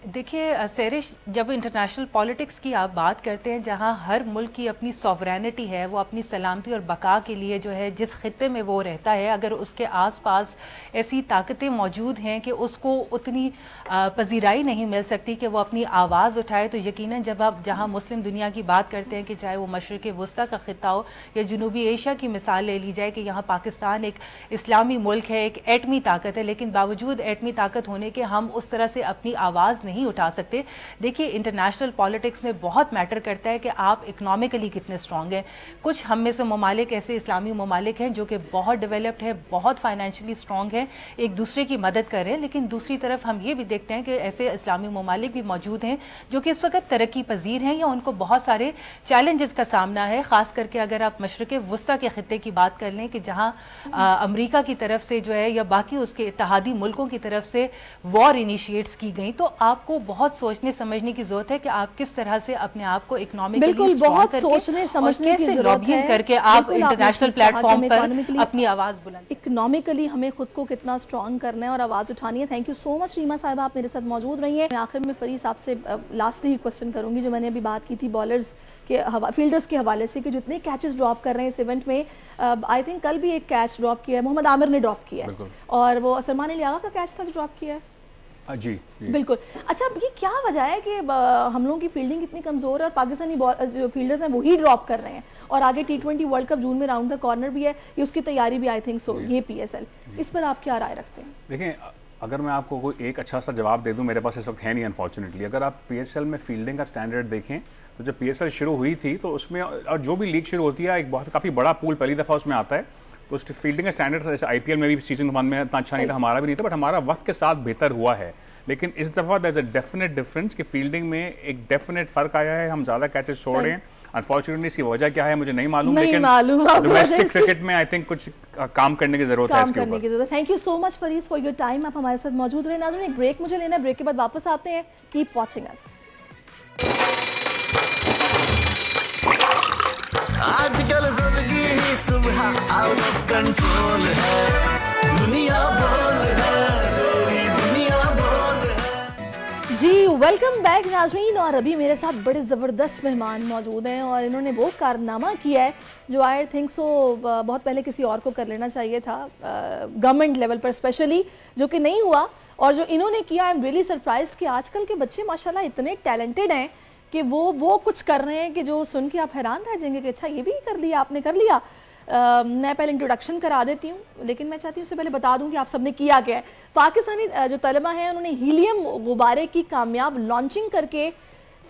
देखिए सेरिश, जब इंटरनेशनल पॉलिटिक्स की आप बात करते हैं जहां हर मुल्क की अपनी सॉवरेनिटी है, वो अपनी सलामती और बका के लिए जो है जिस खित्ते में वो रहता है, अगर उसके आसपास ऐसी ताकतें मौजूद हैं कि उसको उतनी पजीराई नहीं मिल सकती कि वो अपनी आवाज़ उठाए, तो यकीनन जब आप जहां मुस्लिम दुनिया की बात करते हैं कि चाहे वो मशरिक़ वस्ता का खित्ता हो या जनूबी एशिया की मिसाल ले ली जाए कि यहाँ पाकिस्तान एक इस्लामी मुल्क है, एक एटमी ताकत है, लेकिन बावजूद एटमी ताकत होने के हम उस तरह से अपनी आवाज़ नहीं उठा सकते। देखिए इंटरनेशनल पॉलिटिक्स में बहुत मैटर करता है कि आप इकोनॉमिकली कितने स्ट्रांग हैं। कुछ हम में से ममालिक ऐसे इस्लामी ममालिक हैं जो कि बहुत डेवलप्ड है, बहुत फाइनेंशियली स्ट्रांग है, एक दूसरे की मदद कर रहे हैं, लेकिन दूसरी तरफ हम ये भी देखते हैं कि ऐसे इस्लामी ममालिक भी मौजूद हैं जो कि इस वक्त तरक्की पजीर हैं या उनको बहुत सारे चैलेंजेस का सामना है। खास करके अगर आप मशरिक़ वस्ता के खित्ते की बात कर लें कि जहां अमेरिका की तरफ से जो है या बाकी उसके इत्तेहादी मुल्कों की तरफ से वॉर इनिशिएट्स की गई, तो आपको बहुत सोचने समझने की जरूरत है कि आप किस तरह से अपने आप को इकोनॉमिकली बहुत सोचने समझने की जरूरत है करके आप इंटरनेशनल प्लेटफॉर्म पर अपनी आवाज बुलंद। इकोनॉमिकली हमें खुद को कितना स्ट्रांग करना है और आवाज उठानी है। Thank you so much Reema Sahiba, आप मेरे साथ मौजूद रही हैं। मैं आखिर में फरीद साहब से लास्टली क्वेश्चन करूंगी जो मैंने अभी बात की थी बॉलर्स के फील्डर्स के हवाले से कि जो इतने कैचेस ड्रॉप कर रहे हैं इस इवेंट में, आई थिंक कल भी एक कैच ड्रॉप किया है, मोहम्मद आमिर ने ड्रॉप किया है और वो सलमान अली आगा का कैच था जो ड्रॉप किया है। जी बिल्कुल। अच्छा, अब ये क्या वजह है कि हम लोगों की फील्डिंग इतनी कमजोर है और पाकिस्तानी जो फील्डर्स हैं वही ड्रॉप कर रहे हैं, और आगे T20 वर्ल्ड कप जून में राउंड का कॉर्नर भी है, ये उसकी तैयारी भी आई थिंक सो, ये PSL, इस पर आप क्या राय रखते हैं? देखिए, अगर मैं आपको कोई एक अच्छा सा जवाब दे दूं, मेरे पास इस वक्त है नहीं अनफॉर्चुनेटली। अगर आप PSL में फील्डिंग का स्टैंडर्ड देखें तो जब PSL शुरू हुई थी तो उसमें, और जो भी लीग शुरू होती है, एक बहुत काफ़ी बड़ा पूल पहली दफ़ा उसमें आता है, तो उस फील्डिंग का स्टैंडर्ड जैसे IPL में भी सीजन 1 में इतना अच्छा नहीं था, हमारा भी नहीं था, बट हमारा वक्त के साथ बेहतर हुआ है। लेकिन इस दफ़ा there is a definite difference कि फील्डिंग में एक डेफिनेट फ़र्क आया है, हम ज़्यादा कैचेस छोड़ रहे हैं। अनफॉर्चुनेटली इसकी वजह क्या है मुझे नहीं मालूम, लेकिन डोमेस्टिक क्रिकेट में आई थिंक कुछ काम करने की जरूरत है इसके ऊपर। Thank you so much Farid for your time, आप हमारे साथ मौजूद रहे। नाज़रीन, एक ब्रेक मुझे लेना है, ब्रेक के बाद वापस आते हैं। Keep watching us. आजकल जिंदगी ही सुबह आउट ऑफ कंट्रोल है, दुनिया बोल है, दुनिया बोल है। जी वेलकम बैक नाज़रीन, और अभी मेरे साथ बड़े ज़बरदस्त मेहमान मौजूद हैं और इन्होंने वो कारनामा किया है जो आई थिंक सो बहुत पहले किसी और को कर लेना चाहिए था, गवर्नमेंट लेवल पर स्पेशली, जो कि नहीं हुआ। और जो इन्होंने किया, आई एम रियली सरप्राइज्ड कि आजकल के बच्चे माशाल्लाह इतने टैलेंटेड हैं कि वो कुछ कर रहे हैं कि जो सुन के आप हैरान रह जाएंगे कि अच्छा ये भी कर लिया, आपने कर लिया। मैं पहले इंट्रोडक्शन करा देती हूँ, लेकिन मैं चाहती हूँ उससे पहले बता दूँ कि आप सबने किया क्या है। पाकिस्तानी जो तलबा हैं उन्होंने हीलियम गुब्बारे की कामयाब लॉन्चिंग करके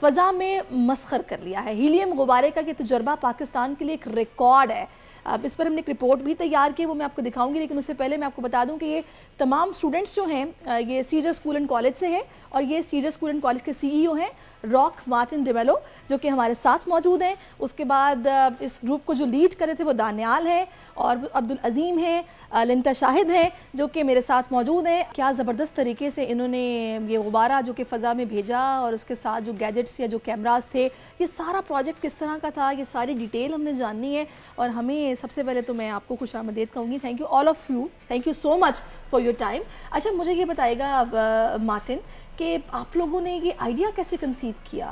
फ़ज़ा में मस्खर कर लिया है। हीलियम गुब्बारे का ये तजुर्बा पाकिस्तान के लिए एक रिकॉर्ड है। अब इस पर हमने एक रिपोर्ट भी तैयार की, वो मैं आपको दिखाऊंगी, लेकिन उससे पहले मैं आपको बता दूं कि ये तमाम स्टूडेंट्स जो हैं ये सीडर स्कूल एंड कॉलेज से हैं, और ये सीडर स्कूल एंड कॉलेज के CEO हैं रॉक मार्टिन डिमेलो, जो कि हमारे साथ मौजूद हैं। उसके बाद इस ग्रुप को जो लीड कर रहे थे वो दानियाल हैं, और अब्दुल अजीम हैं, लिंटा शाहिद हैं, जो कि मेरे साथ मौजूद हैं। क्या ज़बरदस्त तरीके से इन्होंने ये गुब्बारा जो कि फ़ज़ा में भेजा, और उसके साथ जो गैजेट्स या जो कैमरास थे, ये सारा प्रोजेक्ट किस तरह का था, ये सारी डिटेल हमने जाननी है। और हमें सबसे पहले तो मैं आपको खुशामदीद कहूँगी, thank you all of you, thank you so much for your time. अच्छा, मुझे ये बताइएगा मार्टिन कि आप लोगों ने ये आइडिया कैसे कंसीव किया?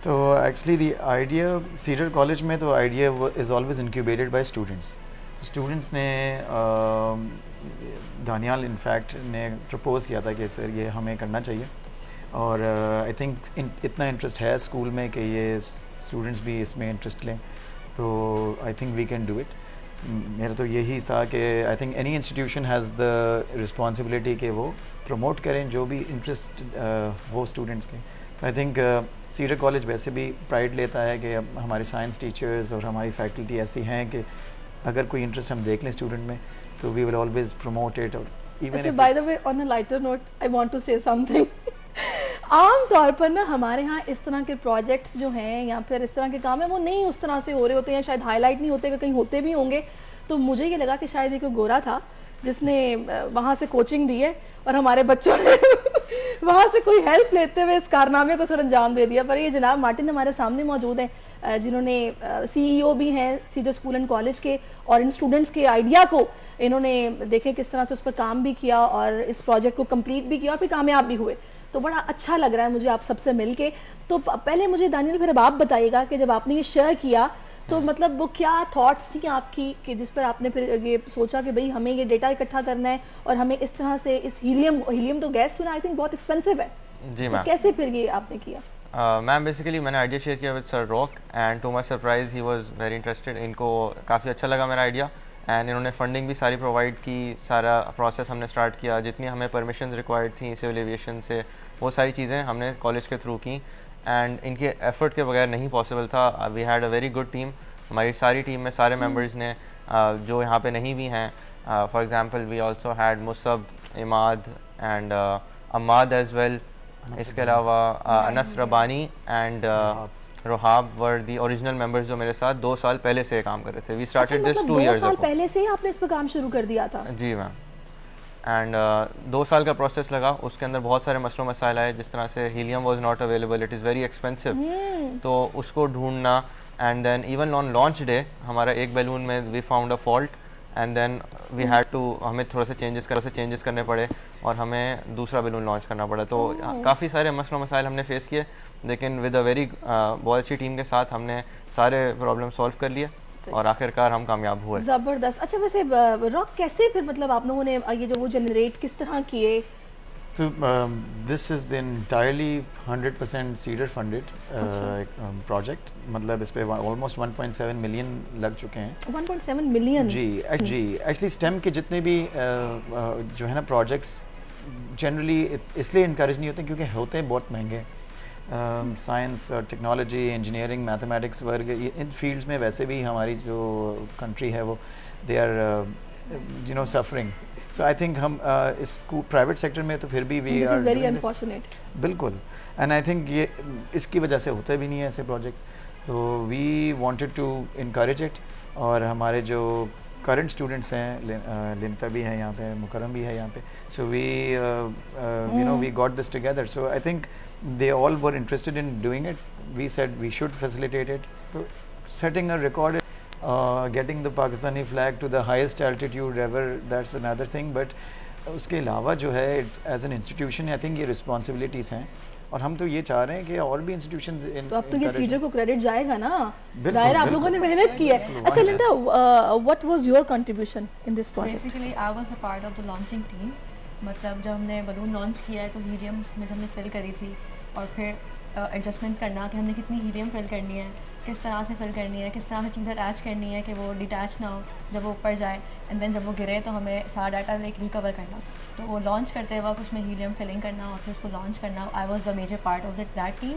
तो actually the idea Cedar College में, तो idea is always incubated by students. Students ने दानियाल इनफैक्ट ने प्रपोज़ किया था कि सर ये हमें करना चाहिए, और आई थिंक इतना इंटरेस्ट है स्कूल में कि ये स्टूडेंट्स भी इसमें इंटरेस्ट लें, तो I think we can do it. मेरा तो यही था कि I think any institution has the responsibility कि वो प्रमोट करें जो भी इंटरेस्ट हो स्टूडेंट्स के। आई थिंक सीडर कॉलेज वैसे भी प्राइड लेता है कि हमारे साइंस टीचर्स और हमारी फैकल्टी ऐसी हैं कि अगर कोई इंटरेस्ट हम देख लें स्टूडेंट में, तो we will always promote it. और even by the way, on a lighter note, I want to say something. आम तौर पर ना हमारे यहाँ इस तरह के प्रोजेक्ट्स जो हैं या फिर इस तरह के काम है वो नहीं उस तरह से हो रहे होते हैं, शायद हाईलाइट नहीं होते, कहीं होते भी होंगे। तो मुझे ये लगा कि शायद एक गोरा था जिसने वहाँ से कोचिंग दी है, और हमारे बच्चों ने वहाँ से कोई हेल्प लेते हुए इस कारनामे को सर अंजाम दे दिया। पर ये जनाब मार्टिन हमारे सामने मौजूद हैं, जिन्होंने CEO भी हैं सीडर स्कूल एंड कॉलेज के, और इन स्टूडेंट्स के आइडिया को इन्होंने देखें किस तरह से उस पर काम भी किया और इस प्रोजेक्ट को कंप्लीट भी किया और फिर कामयाब भी हुए। तो बड़ा अच्छा लग रहा है मुझे आप सबसे मिलके। तो पहले मुझे दानियल फिर अब आप बताइएगा कि जब आपने ये शेयर किया तो मतलब वो क्या थॉट्स थी आपकी कि जिस पर आपने फिर ये सोचा कि भाई हमें ये डेटा इकट्ठा करना है और हमें इस तरह से इस हीलियम तो गैस सुना आई थिंक बहुत एक्सपेंसिव है जी मैम, तो कैसे फिर ये आपने किया? मैम बेसिकली मैंने आइडिया शेयर किया with sir Rock and to my surprise he was very interested. इनको काफ़ी अच्छा लगा मेरा आइडिया एंड इन्होंने फंडिंग भी सारी प्रोवाइड की। सारा प्रोसेस हमने स्टार्ट किया, जितनी हमें परमिशन रिक्वायर्ड थी सिविल एविएशन से, वो सारी चीज़ें हमने कॉलेज के थ्रू की एंड इनके एफर्ट के बगैर नहीं पॉसिबल था। We had a very good team. हमारी सारी टीम में सारे मेंबर्स ने जो यहाँ पे नहीं भी हैं, for example we also had Musab, Imad and Ammad as well. इसके अलावा Anas Rabbani and Rohab were the original members जो मेरे साथ 2 साल पहले से काम कर रहे थे। We started this 2 years ago। 2 साल पहले से ही आपने इस पर काम शुरू कर दिया था? जी मैम। एंड 2 साल का प्रोसेस लगा, उसके अंदर बहुत सारे मसलों मसाइल आए, जिस तरह से helium was not available, it is very expensive, तो उसको ढूंढना। And then even on launch day हमारा एक बैलून में we found a fault and then we had to, हमें थोड़ा सा चेंजेस करने पड़े और हमें दूसरा बैलून लॉन्च करना पड़ा। तो काफ़ी सारे मसलों मसाइल हमने फेस किए, लेकिन विद अ वेरी बहुत अच्छी टीम के साथ हमने सारे प्रॉब्लम सॉल्व कर लिए और आखिरकार हम कामयाब हुए। ज़बरदस्त। अच्छा वैसे रॉक कैसे फिर मतलब आप लोगों ने ये जो वो जनरेट किस तरह किए? तो this is the entirely 100% cedar funded project. मतलब इस पे ऑलमोस्ट 1.7 मिलियन लग चुके हैं। 1.7 मिलियन? जी एक्चुअली स्टेम के जितने भी जो है ना प्रोजेक्ट्स जनरली इसलिए इनकरेज नहीं होते क्योंकि होते हैं बहुत महंगे। साइंस और टेक्नोलॉजी, इंजीनियरिंग, मैथमेटिक्स वर्ग, इन फील्ड्स में वैसे भी हमारी जो कंट्री है वो they are suffering. So I think हम इस प्राइवेट सेक्टर में तो फिर भी वी आर वेरी अनफॉर्चुनेट। बिल्कुल। एंड आई थिंक ये इसकी वजह से होते भी नहीं है ऐसे प्रोजेक्ट्स। तो we wanted to encourage it. और हमारे जो करंट स्टूडेंट्स हैं, लिंता भी है यहाँ पे, मुकरम भी है यहाँ पे, so we we got this together. So I think they all were interested in doing it. We said we should facilitate it. So setting a record, getting the Pakistani flag to the highest altitude ever, that's another thing. But उसके अलावा जो है it's as an institution I think ये responsibilities हैं और हम तो ये चाह रहे हैं कि और भी institutions तो अब तो ये सीडर को क्रेडिट जाएगा ना, जाहिर आप लोगों ने मेहनत की है। अच्छा Linda, what was your contribution in this project? Basically I was a part of the launching team. मतलब जब हमने बलून लॉन्च किया है तो हीलियम उसमें हमने फिल करी थी और फिर एडजस्टमेंट्स करना कि हमने कितनी हीलियम फिल करनी है, किस तरह से फिल करनी है, किस तरह से चीज़ें अटैच करनी है कि वो डिटैच ना हो जब वो ऊपर जाए, एंड देन जब वो गिरे तो हमें सारा डाटा लाइक रिकवर करना। तो वो लॉन्च करते वक्त उसमें हीलियम फिलिंग करना और फिर उसको लॉन्च करना। I was the major part of that team.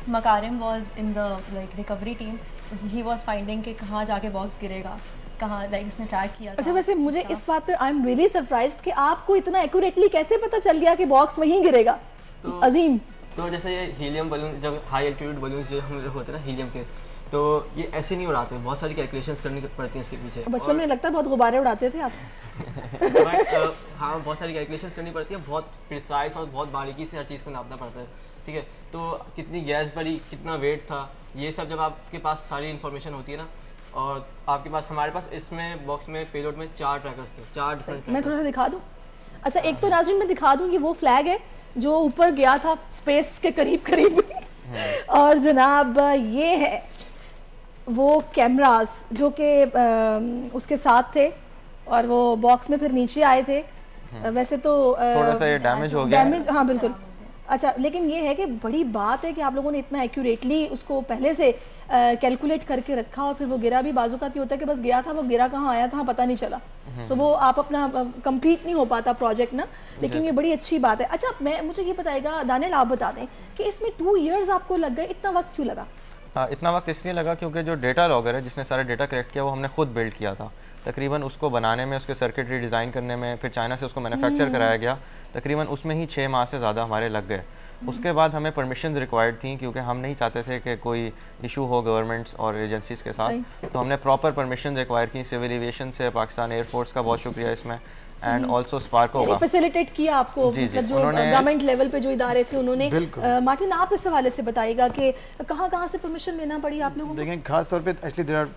Makarim was in the like recovery team he was finding कि कहाँ जाके बॉक्स गिरेगा, कहाँ लाइक उसने ट्रैक किया था। अच्छा, वैसे मुझे इस बात पे आई एम रियली सरप्राइज्ड कि आपको इतना एक्यूरेटली कैसे पता चल गया कि बॉक्स वहीं गिरेगा। तो अजीम, तो जैसे ये हीलियम बलून, जब हाई एल्टीट्यूड बलून जो हम लोग होते हैं ना हीलियम के, तो ये ऐसे नहीं उड़ाते, बहुत सारी कैलकुलेशंस करनी पड़ती हैं इसके पीछे। बचपन में लगता है बहुत गुब्बारे उड़ाते थे आप। बट हाँ, बहुत सारी कैलकुलेशंस करनी पड़ती है, बहुत प्रिसाइज और बहुत बारीकी से हर चीज़ को नापना पड़ता है, ठीक है। तो कितनी गैस भरी, कितना वेट था, ये सब जब आपके पास सारी इन्फॉर्मेशन होती है ना, और आपके पास, हमारे पास इसमें बॉक्स में पेलोड में 4 ट्रैकर्स थे, 4 डिफरेंट। मैं थोड़ा सा दिखा दूं? अच्छा, एक तो नाज़रीन मैं दिखा दूं, ये वो फ्लैग है जो ऊपर गया था स्पेस के करीब करीब और जनाब ये है वो कैमरास जो कि उसके साथ थे और वो बॉक्स में फिर नीचे आए थे। वैसे तो थोड़ा सा ये डैमेज हो गया, डैमेज, हाँ बिल्कुल। अच्छा, लेकिन ये है कि बड़ी बात है कि आप लोगों ने इतना एक्यूरेटली उसको पहले से कैलकुलेट करके रखा, और फिर वो गिरा भी। बाजू का होता है कि बस गया था, वो गिरा कहाँ, आया कहाँ, पता नहीं चला, तो वो आप अपना कंप्लीट नहीं हो पाता प्रोजेक्ट ना। लेकिन ये बड़ी अच्छी बात है। अच्छा, मुझे ये बताएगा दानिल, आप बता दें कि इसमें 2 इयर्स आपको लग गए, इतना वक्त क्यों लगा? इतना वक्त इसलिए लगा क्योंकि जो डेटा लॉगर है जिसने सारा डेटा कलेक्ट किया वो हमने खुद बिल्ड किया था। तकरीबन उसको बनाने में, उसके सर्किटरी डिज़ाइन करने में, फिर चाइना से उसको मैन्युफैक्चर कराया गया, तकरीबन उसमें ही 6 माह से ज़्यादा हमारे लग गए। उसके बाद हमें परमिशंस रिक्वायर्ड थी क्योंकि हम नहीं चाहते थे कि कोई इशू हो गवर्नमेंट्स और एजेंसीज़ के साथ, तो हमने प्रॉपर परमिशन रिक्वायर की सिविल एविएशन से, पाकिस्तान एयरफोर्स का बहुत शुक्रिया इसमें, एंड ऑल्सो स्पार्को का फैसिलिटेट किया आपको, मतलब जो गवर्नमेंट लेवल पे जो इदारे थे उन्होंने। मार्टिन, आप इस हवाले से बताइएगा कि कहाँ से परमिशन लेना पड़ी आप लोगों को? देखें, खास तौर पे actually there are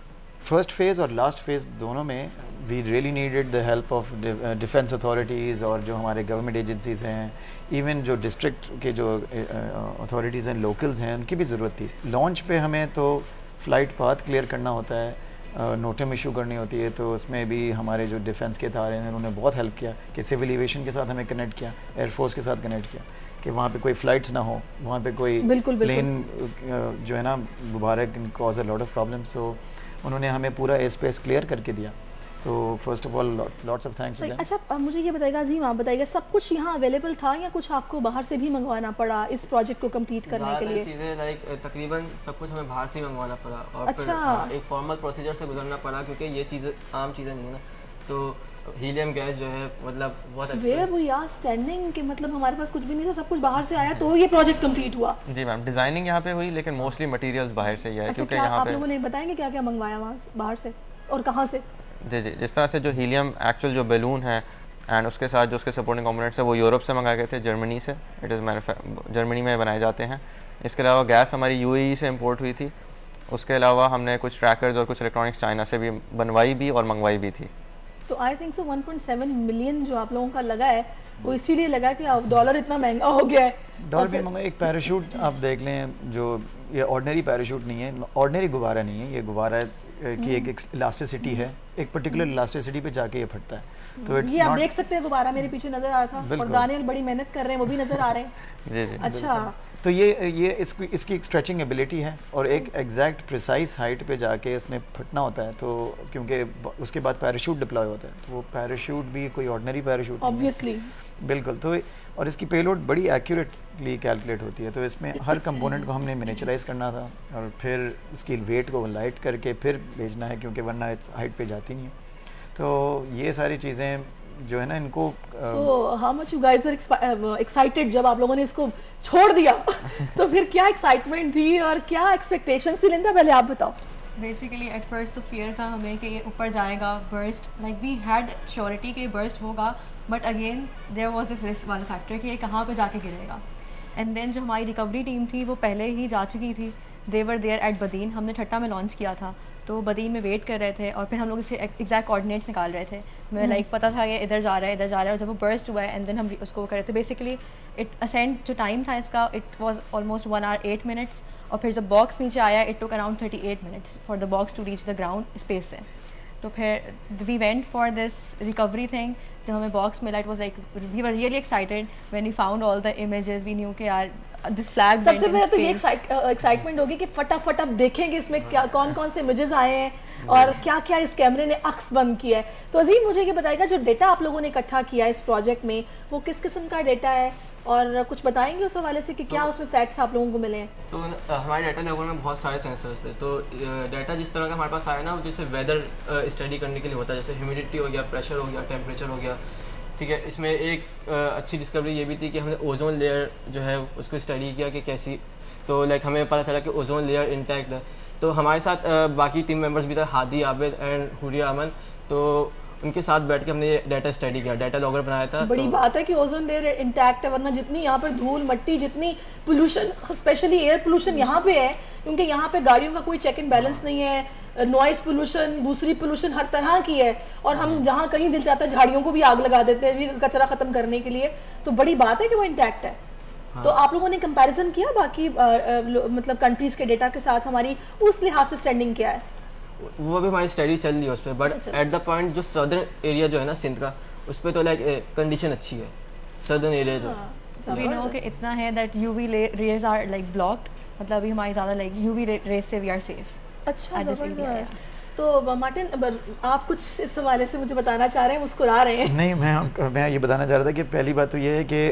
first phase और लास्ट फेज दोनों में we really needed the help of defence authorities और जो हमारे गवर्नमेंट एजेंसीज़ हैं, इवन जो डिस्ट्रिक्ट के जो अथॉरिटीज़ हैं, लोकल्स हैं, उनकी भी ज़रूरत थी। लॉन्च पे हमें तो फ़्लाइट पाथ क्लियर करना होता है, नोटम इशू करनी होती है, तो उसमें भी हमारे जो डिफेंस के इदारे हैं उन्होंने बहुत हेल्प किया कि सिविल एविएशन के साथ हमें कनेक्ट किया, एयरफोर्स के साथ कनेक्ट किया कि वहाँ पे कोई फ़्लाइट्स ना हो, वहाँ पे कोई प्लेन जो है ना गुब्बारे can cause a lot of problems, तो उन्होंने हमें पूरा एयर स्पेस क्लियर करके दिया। तो first of all lots of thanks. अच्छा, मुझे ये बताइएगा अजीम, आप बताइएगा सब कुछ यहाँ अवेलेबल था या कुछ आपको बाहर से भी मंगवाना पड़ा इस प्रोजेक्ट को कंप्लीट करने के लिए? चीज़ें लाइक तकरीबन सब कुछ हमें बाहर से ही मंगवाना पड़ा, और अच्छा, फिर एक फॉर्मल प्रोसीजर से गुजरना पड़ा क्योंकि ये चीज़ें आम चीज़ें नहीं है ना। तो हीलियम गैस जो है मतलब बहुत वेयर वी आर स्टैंडिंग कि मतलब हमारे पास कुछ भी नहीं था, सब कुछ बाहर से आया, तो ये प्रोजेक्ट कंप्लीट हुआ। जी मैम, डिजाइनिंग यहाँ पे हुई लेकिन मोस्टली मटेरियल्स बाहर से ही आए। क्योंकि यहाँ आप लोगों ने बताएंगे क्या क्या मंगवाया वहाँ बाहर से और कहाँ से? जी, जिस तरह से जो हीलियम एक्चुअल जो बैलून है एंड उसके साथ जो उसके सपोर्टिंग कंपोनेंट्स है वो यूरोप से मंगाए गए थे, जर्मनी से, इट इज़ जर्मनी में बनाए जाते हैं। इसके अलावा गैस हमारी यूएई से इंपोर्ट हुई थी। उसके अलावा हमने कुछ ट्रैकर्स और कुछ इलेक्ट्रॉनिक्स चाइना से भी बनवाई भी और मंगवाई भी थी। तो आई थिंक सो 1.7 मिलियन जो आप लोगों का लगा है वो इसीलिए लगा कि डॉलर इतना महंगा हो गया है। डॉलर भी महंगा। एक पैराशूट आप देख लें, जो ये ऑर्डिनरी पैराशूट नहीं है, ऑर्डिनरी गुब्बारा नहीं है, ये गुब्बारा की एक इलास्टिसिटी है, एक पर्टिकुलर इलास्टिसिटी पे जाके ये फटता है। तो ये आप देख सकते हैं गुब्बारा मेरे पीछे नजर आ रहा था और दानियल बड़ी मेहनत कर रहे हैं, वो भी नजर आ रहे हैं। जी जी। अच्छा, तो ये इसकी एक स्ट्रेचिंग एबिलिटी है और एक एग्जैक्ट प्रिसाइज हाइट पे जाके इसने फटना होता है, तो क्योंकि उसके बाद पैराशूट डिप्लॉय होता है, तो वो पैराशूट भी कोई ऑर्डिनरी पैराशूट ऑब्वियसली, बिल्कुल। तो और इसकी पेलोड बड़ी एक्यूरेटली कैलकुलेट होती है, तो इसमें हर कंपोनेंट को हमने मिनिचराइज करना था और फिर उसकी वेट को लाइट करके फिर भेजना है, क्योंकि वरना हाइट पे जाती नहीं है। तो ये सारी चीज़ें जो है ना, इनको how much you guys were excited जब आप लोगों ने इसको छोड़ दिया तो फिर क्या एक्साइटमेंट थी और क्या एक्सपेक्टेशंस थी? लिंदा, पहले आप बताओ। बेसिकली एट फर्स्ट तो फियर था हमें कि ये ऊपर जाएगा, burst, like we had surety कि बर्स्ट होगा, but again there was this risk वाला फैक्टर कि ये कहाँ पे जाके गिरेगा। एंड देन जो हमारी रिकवरी टीम थी वो पहले ही जा चुकी थी, दे वर देयर एट बदीन। हमने ठट्टा में लॉन्च किया था, तो बदीन में वेट कर रहे थे और फिर हम लोग इसे एग्जैक्ट कोऑर्डिनेट्स निकाल रहे थे। मैं लाइक पता था कि इधर जा रहा है, इधर जा रहा है, और जब वो बर्स्ट हुआ है एंड देन हम उसको कर रहे थे। बेसिकली इट असेंड जो टाइम था इसका, it was almost 1 hour 8 minutes, और फिर जब बॉक्स नीचे आया it took around 38 minutes for the box to reach the ground space से। तो फिर we went for this recovery thing. जब हमें बॉक्स मिला, it was like we were really excited when we found all the images. We knew कि यार this flag, सबसे पहले तो ये एक्साइटमेंट होगी कि फटाफट अब देखेंगे इसमें क्या कौन कौन से इमेजेस आए हैं और क्या क्या इस कैमरे ने अक्स बंद किया है। तो अजीम, मुझे ये बताएगा जो डेटा आप लोगों ने इकट्ठा किया है इस प्रोजेक्ट में, वो किस किस्म का डेटा है और कुछ बताएंगे उस हवाले से कि क्या उसमें फैक्ट्स आप लोगों को मिले हैं? तो हमारे डाटा लॉगर में बहुत सारे सेंसर्स थे। तो डाटा जिस तरह का हमारे पास आया ना, वो जैसे वेदर स्टडी करने के लिए होता है, जैसे ह्यूमिडिटी हो गया, प्रेशर हो गया, टेम्परेचर हो गया, ठीक है। इसमें एक अच्छी डिस्कवरी ये भी थी कि हमने ओजोन लेयर जो है उसको स्टडी किया कि कैसी, तो लाइक हमें पता चला कि ओजोन लेयर इंटैक्ट है। तो हमारे साथ बाकी टीम मेंबर्स भी थे, हादी आबिद एंड हुरिया अमन, तो उनके साथ बैठ के हमने ये डाटा स्टडी किया, डाटा लॉगर बनाया था। बड़ी बात है कि ओजोन लेयर इंटैक्ट है, वरना जितनी यहाँ पर धूल मट्टी, जितनी पोल्यूशन, स्पेशली एयर पोल्यूशन यहाँ पे है, क्योंकि यहाँ पे गाड़ियों का कोई चेक एंड बैलेंस नहीं है, नॉइज पोल्यूशन, दूसरी पोल्यूशन हर तरह की है, और हम जहाँ कहीं दिल चाहता है झाड़ियों को भी आग लगा देते हैं कचरा खत्म करने के लिए। तो बड़ी बात है कि वो इंटैक्ट है। तो आप लोगों ने कंपैरिजन किया बाकी मतलब कंट्रीज के डेटा के साथ, हमारी उस लिहाज से स्टैंडिंग क्या है? वो भी हमारी स्टडी चल रही है उस पर, बट एट द पॉइंट जो सदर्न एरिया जो है ना सिंध का, उस पर तो लाइक कंडीशन अच्छी है, सदर्न एरिया जो वी नो कि इतना है that UV rays are like blocked, मतलब अभी हमारी ज़्यादा लाइक यूवी रेज से वी आर सेफ। अच्छा, जबरदस्त। तो मार्टिन, आप कुछ इस हवाले से मुझे बताना चाह रहे हैं? मुस्कुरा रहे हैं। नहीं, मैं ये बताना चाह रहा था कि पहली बात तो ये है कि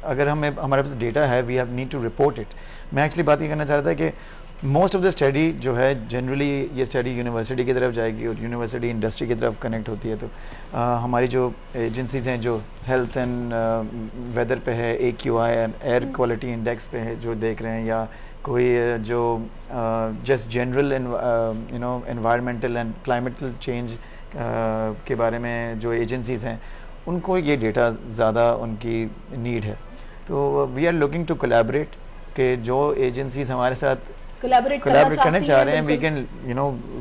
अगर हमारे पास डेटा है, we have need to report it. मैं एक्चुअली बात ये करना चाह रहा था कि मोस्ट ऑफ द स्टडी जो है जनरली ये स्टडी यूनिवर्सिटी की तरफ जाएगी और यूनिवर्सिटी इंडस्ट्री की तरफ कनेक्ट होती है। तो हमारी जो एजेंसीज हैं जो हेल्थ एंड वेदर पे है, AQI एयर क्वालिटी इंडेक्स पे है जो देख रहे हैं, या कोई जो just general environmental and climatal change के बारे में जो एजेंसीज हैं, उनको ये डेटा ज़्यादा उनकी नीड है। तो we are looking to collaborate कि जो एजेंसीज हमारे साथ कोलैबोरेट करना चाह रहे हैं, we can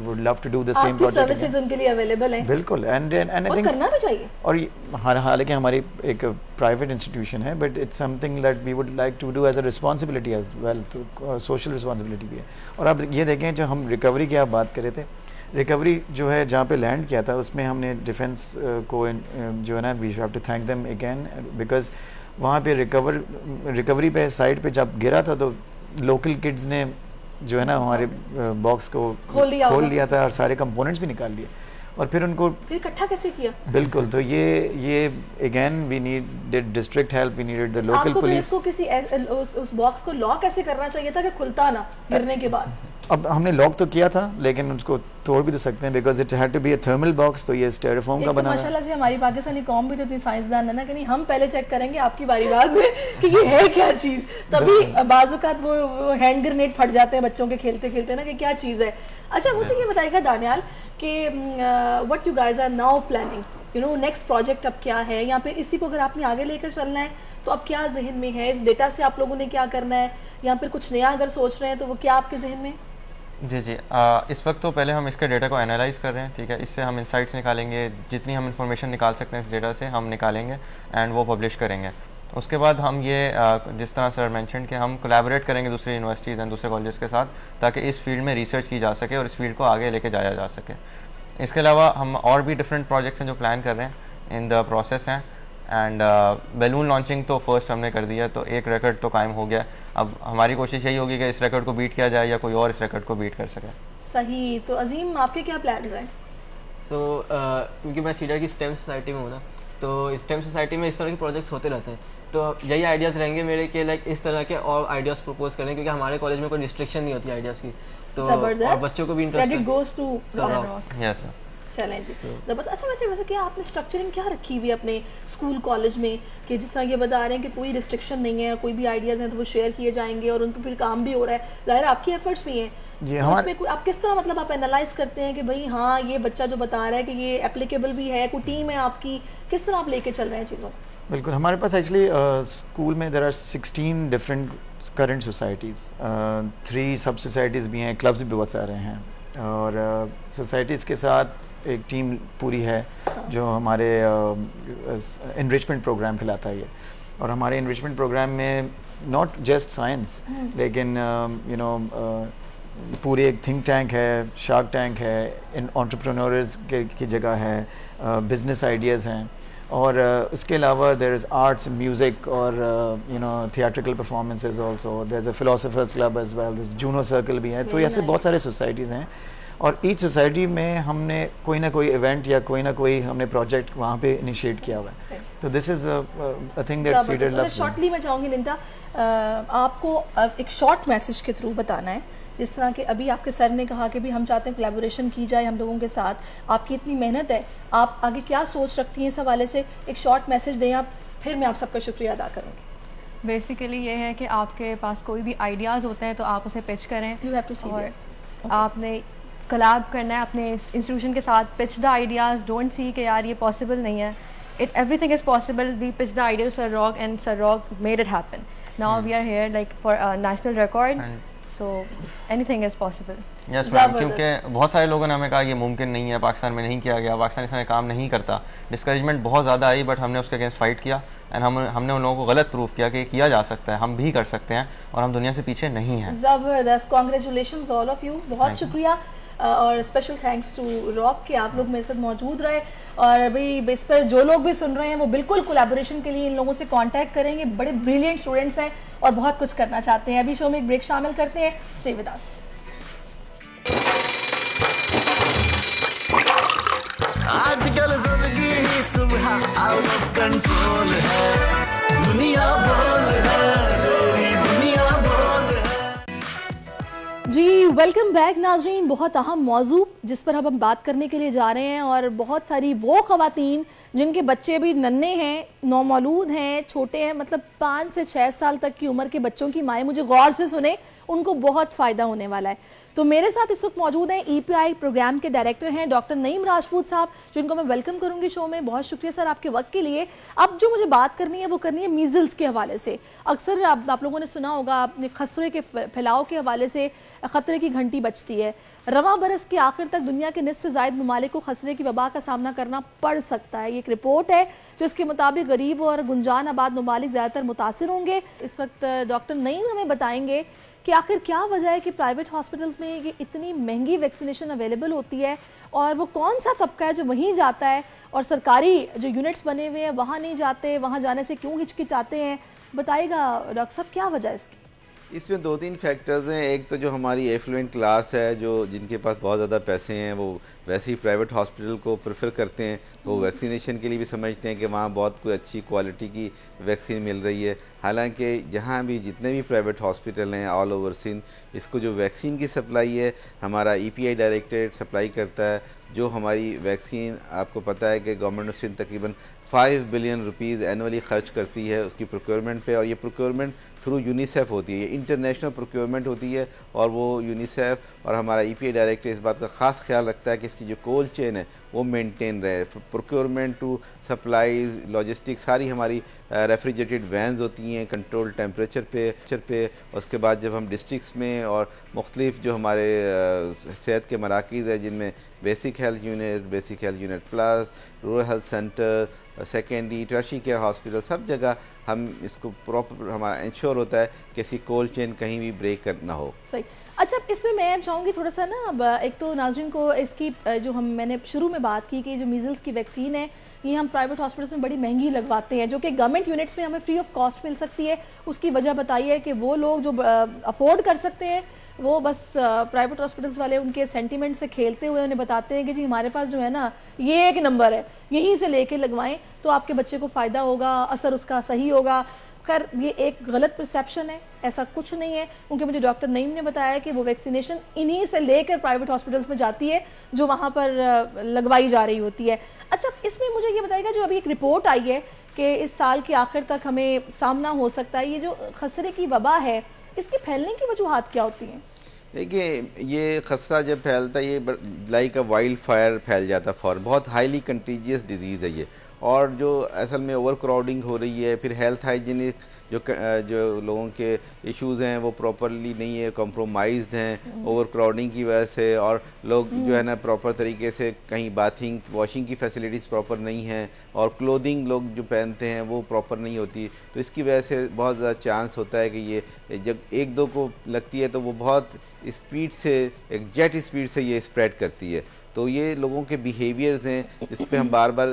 would love to do the same project. Services उनके लिए अवेलेबल हैं। बिल्कुल, एंड आई थिंक करना भी चाहिए। और हालांकि हमारी एक प्राइवेट इंस्टीट्यूशन है, but it's something that we would like to do as a responsibility as well, तो सोशल रिस्पांसिबिलिटी भी है। और आप ये देखें, जो हम रिकवरी की आप बात कर रहे थे, रिकवरी जो है जहाँ पे लैंड किया था, उसमें हमने डिफेंस को जो है ना, we have to thank them again, because वहाँ पे रिकवरी पे साइड पे जब गिरा था तो लोकल किड्स ने जो है ना हमारे बॉक्स को खोल लिया था और सारे कंपोनेंट्स भी निकाल लिए, और फिर उनको इकट्ठा कैसे किया? बिल्कुल। तो ये again we needed district help, we needed the local police. आपको किसी उस बॉक्स को लॉक कैसे करना चाहिए था कि खुलता ना गिरने के बाद? अब हमने लॉक तो किया था, लेकिन उसको तोड़ भी तो सकते हैं, because it had to be a thermal box. तो ये स्टेरोफोम का बना है। माशाल्लाह से हमारी पाकिस्तानी कौम भी तो इतनी साइंसदान है ना कि नहीं, हम पहले चेक करेंगे आपकी बारी बाद में कि ये है क्या चीज़, तभी बाज़-औक़ात वो हैंड ग्रेनेड फट जाते हैं बच्चों के खेलते खेलते ना कि क्या चीज़ है। अच्छा, मुझे ये बताइएगा दानियाल कि what you guys are now planning, you know next project अब क्या है, या फिर इसी को अगर आपने आगे लेकर चलना है तो अब क्या जहन में है? इस डेटा से आप लोगों ने क्या करना है, या फिर कुछ नया अगर सोच रहे हैं तो वो क्या आपके जहन में? जी, इस वक्त तो पहले हम इसके डेटा को एनालाइज कर रहे हैं, ठीक है। इससे हम इंसाइट्स निकालेंगे, जितनी हम इंफॉर्मेशन निकाल सकते हैं इस डेटा से हम निकालेंगे एंड वो पब्लिश करेंगे। उसके बाद हम ये जिस तरह सर मेंशन कि हम कोलैबोरेट करेंगे दूसरी यूनिवर्सिटीज़ एंड दूसरे कॉलेजेस के साथ, ताकि इस फील्ड में रिसर्च की जा सके और इस फील्ड को आगे लेके जाया जा सके। इसके अलावा हम और भी डिफरेंट प्रोजेक्ट्स हैं जो प्लान कर रहे हैं, इन द प्रोसेस हैं। एंड बैलून लॉन्चिंग तो फर्स्ट हमने कर दिया, तो एक रिकॉर्ड तो कायम हो गया। अब हमारी कोशिश यही होगी कि इस रिकॉर्ड को बीट किया जाए या कोई और इस रिकॉर्ड को बीट कर सके। सही। तो अजीम, आपके क्या प्लान्स हैं? क्योंकि मैं सीडर की स्टेम सोसाइटी में हूँ ना, तो स्टेम सोसाइटी में इस तरह के प्रोजेक्ट्स होते रहते हैं, तो यही आइडियाज़ रहेंगे मेरे कि लाइक इस तरह के और आइडियाज़ प्रपोज करें, क्योंकि हमारे कॉलेज में कोई रिस्ट्रिक्शन नहीं होती आइडियाज़ की, तो और बच्चों को भी इंटरेस्ट। चलें जी, जबरदस्त। अच्छा, वैसे क्या आपने स्ट्रक्चरिंग क्या रखी हुई है अपने स्कूल कॉलेज में, कि जिस तरह ये बता रहे हैं कि कोई रिस्ट्रिक्शन नहीं है, कोई भी आइडियाज़ हैं तो वो शेयर किए जाएंगे और उन पर फिर काम भी हो रहा है, ज़ाहिर आपकी एफर्ट्स भी हैं जी। तो उसमें आप किस तरह मतलब आप एनालाइज करते हैं कि भाई हाँ ये बच्चा जो बता रहा है कि ये एप्लीकेबल भी है, कोई टीम है आपकी, किस तरह आप लेके चल रहे हैं चीज़ों को? बिल्कुल, हमारे पास एक्चुअली स्कूल में there are 16 different current societies, 3 सब सोसाइटीज़ भी हैं, क्लब्स भी बहुत सारे हैं, और सोसाइटीज़ के साथ एक टीम पूरी है जो हमारे इनरिचमेंट प्रोग्राम खिलाता है ये। और हमारे इनरिचमेंट प्रोग्राम में नॉट जस्ट साइंस, लेकिन यू नो पूरे एक थिंक टैंक है, शार्क टैंक है, एंटरप्रेन्योर्स की जगह है, बिजनेस आइडियाज़ हैं, और उसके अलावा देयर इज़ आर्ट्स, म्यूज़िक और you know theatrical performances also, there is a philosophers club as well, this Juno circle भी है। तो ऐसे बहुत सारे सोसाइटीज़ हैं, और ईच सोसाइटी में हमने कोई ना कोई इवेंट या कोई ना कोई हमने प्रोजेक्ट वहाँ पे इनिशिएट किया हुआ है। तो this is a thing that seeded loves. Shortly मैं चाहूँगी लिंटा, आपको एक शॉर्ट मैसेज के थ्रू बताना है, जिस तरह के अभी आपके सर ने कहा कि भी हम चाहते हैं कोलैबोरेशन की जाए हम लोगों के साथ, आपकी इतनी मेहनत है, आप आगे क्या सोच रखती हैं इस हवाले से, एक शॉर्ट मैसेज दें आप, फिर मैं आप सबका शुक्रिया अदा करूँगी। बेसिकली ये है कि आपके पास कोई भी आइडियाज़ होते हैं तो आप उसे पिच करें। यू हैव टू सी और आपने कोलैब करना है अपने इंस्टीट्यूशन के साथ, pitch the ideas, don't see कि यार ये पॉसिबल नहीं है, everything is possible. We pitch the idea sir Rock and sir Rock made it happen. Now we are here like for national record, so anything is possible. Yes ma'am, क्योंकि बहुत सारे लोगों ने हमें कहा ये मुमकिन नहीं है, पाकिस्तान में नहीं किया गया, पाकिस्तान इसमें काम नहीं करता, डिस्करेजमेंट बहुत ज़्यादा आई, बट हमने उसके अगेंस्ट फाइट किया एंड हमने उन लोगों को गलत प्रूफ किया कि किया जा सकता है, हम भी कर सकते हैं और हम दुनिया से पीछे नहीं हैं। ज़बरदस्त, कॉन्ग्रेचुलेशंस ऑल ऑफ यू, बहुत शुक्रिया और स्पेशल थैंक्स टू रॉक कि आप लोग मेरे साथ मौजूद रहे। और अभी इस पर जो लोग भी सुन रहे हैं वो बिल्कुल कोलैबोरेशन के लिए इन लोगों से कांटेक्ट करेंगे, बड़े ब्रिलियंट स्टूडेंट्स हैं और बहुत कुछ करना चाहते हैं। अभी शो में एक ब्रेक शामिल करते हैं, स्टे विद अस। आजकल जिंदगी ही सुबह आउट ऑफ कंट्रोल है, दुनिया बोल है, दुनिया बोल है। जी वेलकम बैक नाजरीन, बहुत अहम मौजू जिस पर हम बात करने के लिए जा रहे हैं, और बहुत सारी वो ख़वातीन जिनके बच्चे भी नन्हे हैं, नौमौलूद हैं, छोटे हैं, मतलब 5 से 6 साल तक की उम्र के बच्चों की माएँ मुझे गौर से सुने, उनको बहुत फ़ायदा होने वाला है। तो मेरे साथ इस वक्त मौजूद हैं EPI प्रोग्राम के डायरेक्टर हैं डॉक्टर नईम राजपूत साहब, जिनको मैं वेलकम करूंगी शो में। बहुत शुक्रिया सर आपके वक्त के लिए। अब जो मुझे बात करनी है वो करनी है मीजल्स के हवाले से। अक्सर आप लोगों ने सुना होगा, अपने खसरे के फैलाव के हवाले से खतरे की घंटी बजती है। रवां बरस के आखिर तक दुनिया के निस्फ से ज़ायद ममालिक को खसरे की वबा का सामना करना पड़ सकता है। ये एक रिपोर्ट है जिसके मुताबिक गरीब और गुंजान आबाद ममालिक ज़्यादातर मुतासिर होंगे। इस वक्त डॉक्टर नईम हमें बताएंगे कि आखिर क्या वजह है कि प्राइवेट हॉस्पिटल्स में ये इतनी महंगी वैक्सीनेशन अवेलेबल होती है, और वो कौन सा तबका है जो वहीं जाता है और सरकारी जो यूनिट्स बने हुए हैं वहाँ नहीं जाते, वहाँ जाने से क्यों हिचकिचाते हैं। बताइएगा डॉक्टर साहब क्या वजह है इसकी? इसमें 2-3 फैक्टर्स हैं। एक तो जो हमारी एफ्लुएंट क्लास है, जो जिनके पास बहुत ज़्यादा पैसे हैं, वो वैसे ही प्राइवेट हॉस्पिटल को प्रेफर करते हैं, तो वो वैक्सीनेशन के लिए भी समझते हैं कि वहाँ बहुत कोई अच्छी क्वालिटी की वैक्सीन मिल रही है। हालांकि जहाँ भी जितने भी प्राइवेट हॉस्पिटल हैं ऑल ओवर सिंध, इसको जो वैक्सीन की सप्लाई है हमारा EPI डायरेक्टरेट सप्लाई करता है। जो हमारी वैक्सीन, आपको पता है कि गवर्नमेंट ऑफ सिंध तकरीबन 5 बिलियन रुपीज़ एनुअली खर्च करती है उसकी प्रोक्योरमेंट पे, और ये प्रोक्योरमेंट थ्रू यूनिसेफ होती है, ये इंटरनेशनल प्रोक्योरमेंट होती है, और वो यूनिसेफ और हमारा EPI डायरेक्टर इस बात का ख़ास ख्याल रखता है कि इसकी जो कोल्ड चेन है वो मेंटेन रहे। प्रोक्योरमेंट टू सप्लाईज, लॉजिस्टिक्स, सारी हमारी रेफ्रिजरेटेड वैन्स होती हैं कंट्रोल टेम्परेचर पे। उसके बाद जब हम डिस्ट्रिक्ट्स में और मुख्तलिफ जो हमारे सेहत के मराकीज़ है, जिनमें basic health unit plus, rural health centre, secondary, tertiary care hospital, सब जगह हम इसको प्रॉपर हमारा इंश्योर होता है कि इसकी कोल्ड चेन कहीं भी ब्रेक ना हो। सही। अच्छा, इसमें मैं चाहूँगी थोड़ा सा ना, अब एक तो नाज़रीन को इसकी जो मैंने शुरू में बात की कि जो मीज़ल्स की वैक्सीन है ये हम प्राइवेट हॉस्पिटल्स में बड़ी महंगी लगवाते हैं, जो कि गवर्नमेंट यूनिट्स में हमें फ्री ऑफ कॉस्ट मिल सकती है। उसकी वजह बताइए कि वो लोग जो अफोर्ड कर सकते हैं वो बस प्राइवेट हॉस्पिटल्स वाले उनके सेंटीमेंट से खेलते हुए उन्हें बताते हैं कि जी हमारे पास जो है ना ये एक नंबर है, यहीं से लेके लगवाएं तो आपके बच्चे को फ़ायदा होगा, असर उसका सही होगा। खैर ये एक गलत परसेप्शन है, ऐसा कुछ नहीं है, क्योंकि मुझे डॉक्टर नईम ने बताया कि वो वैक्सीनेशन इन्हीं से लेकर प्राइवेट हॉस्पिटल्स में जाती है जो वहाँ पर लगवाई जा रही होती है। अच्छा, इसमें मुझे ये बताइएगा, जो अभी एक रिपोर्ट आई है कि इस साल के आखिर तक हमें सामना हो सकता है, ये जो खसरे की वबा है इसके फैलने की वजूहात क्या होती हैं? देखिए, ये खसरा जब फैलता है ये लाइक अ वाइल्ड फायर फैल जाता है फौरन। बहुत हाईली कंटीजियस डिजीज़ है ये, और जो असल में ओवर क्राउडिंग हो रही है, फिर हेल्थ हाइजीनिक जो लोगों के इश्यूज़ हैं वो प्रॉपरली नहीं है, कॉम्प्रोमाइज्ड हैं ओवर क्राउडिंग की वजह से, और लोग जो है ना प्रॉपर तरीके से कहीं बाथिंग वॉशिंग की फैसिलिटीज़ प्रॉपर नहीं हैं, और क्लोथिंग लोग जो पहनते हैं वो प्रॉपर नहीं होती। तो इसकी वजह से बहुत ज़्यादा चांस होता है कि ये जब 1-2 को लगती है तो वो बहुत स्पीड से, एक जेट स्पीड से ये स्प्रेड करती है। तो ये लोगों के बिहेवियर्स हैं जिस पे हम बार बार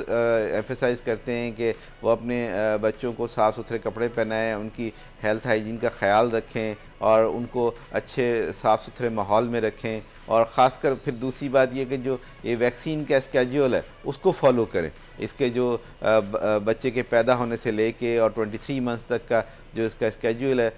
एम्फेसाइज करते हैं कि वो अपने बच्चों को साफ़ सुथरे कपड़े पहनाएं, उनकी हेल्थ हाइजीन का ख्याल रखें और उनको अच्छे साफ़ सुथरे माहौल में रखें, और ख़ासकर फिर दूसरी बात ये कि जो ये वैक्सीन का स्केड्यूल है उसको फॉलो करें। इसके जो बच्चे के पैदा होने से लेके और 23 मंथ्स तक का जो इसका स्केड्यूल है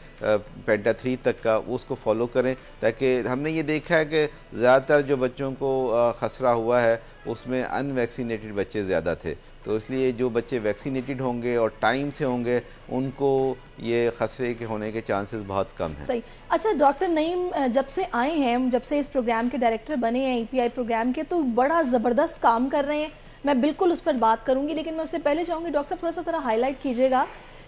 पेंटा 3 तक का, वो उसको फॉलो करें, ताकि हमने ये देखा है कि ज़्यादातर जो बच्चों को खसरा हुआ है उसमें अनवैक्सीनेटेड बच्चे ज़्यादा थे। तो इसलिए जो बच्चे वैक्सीनेटेड होंगे और टाइम से होंगे उनको ये खसरे के होने के चांसेस बहुत कम हैं। सही। अच्छा डॉक्टर नईम, जब से आए हैं, जब से इस प्रोग्राम के डायरेक्टर बने हैं EPI प्रोग्राम के, तो बड़ा ज़बरदस्त काम कर रहे हैं। मैं बिल्कुल उस पर बात करूंगी, लेकिन मैं उससे पहले चाहूँगी डॉक्टर साहब थोड़ा सा तरह हाईलाइट कीजिएगा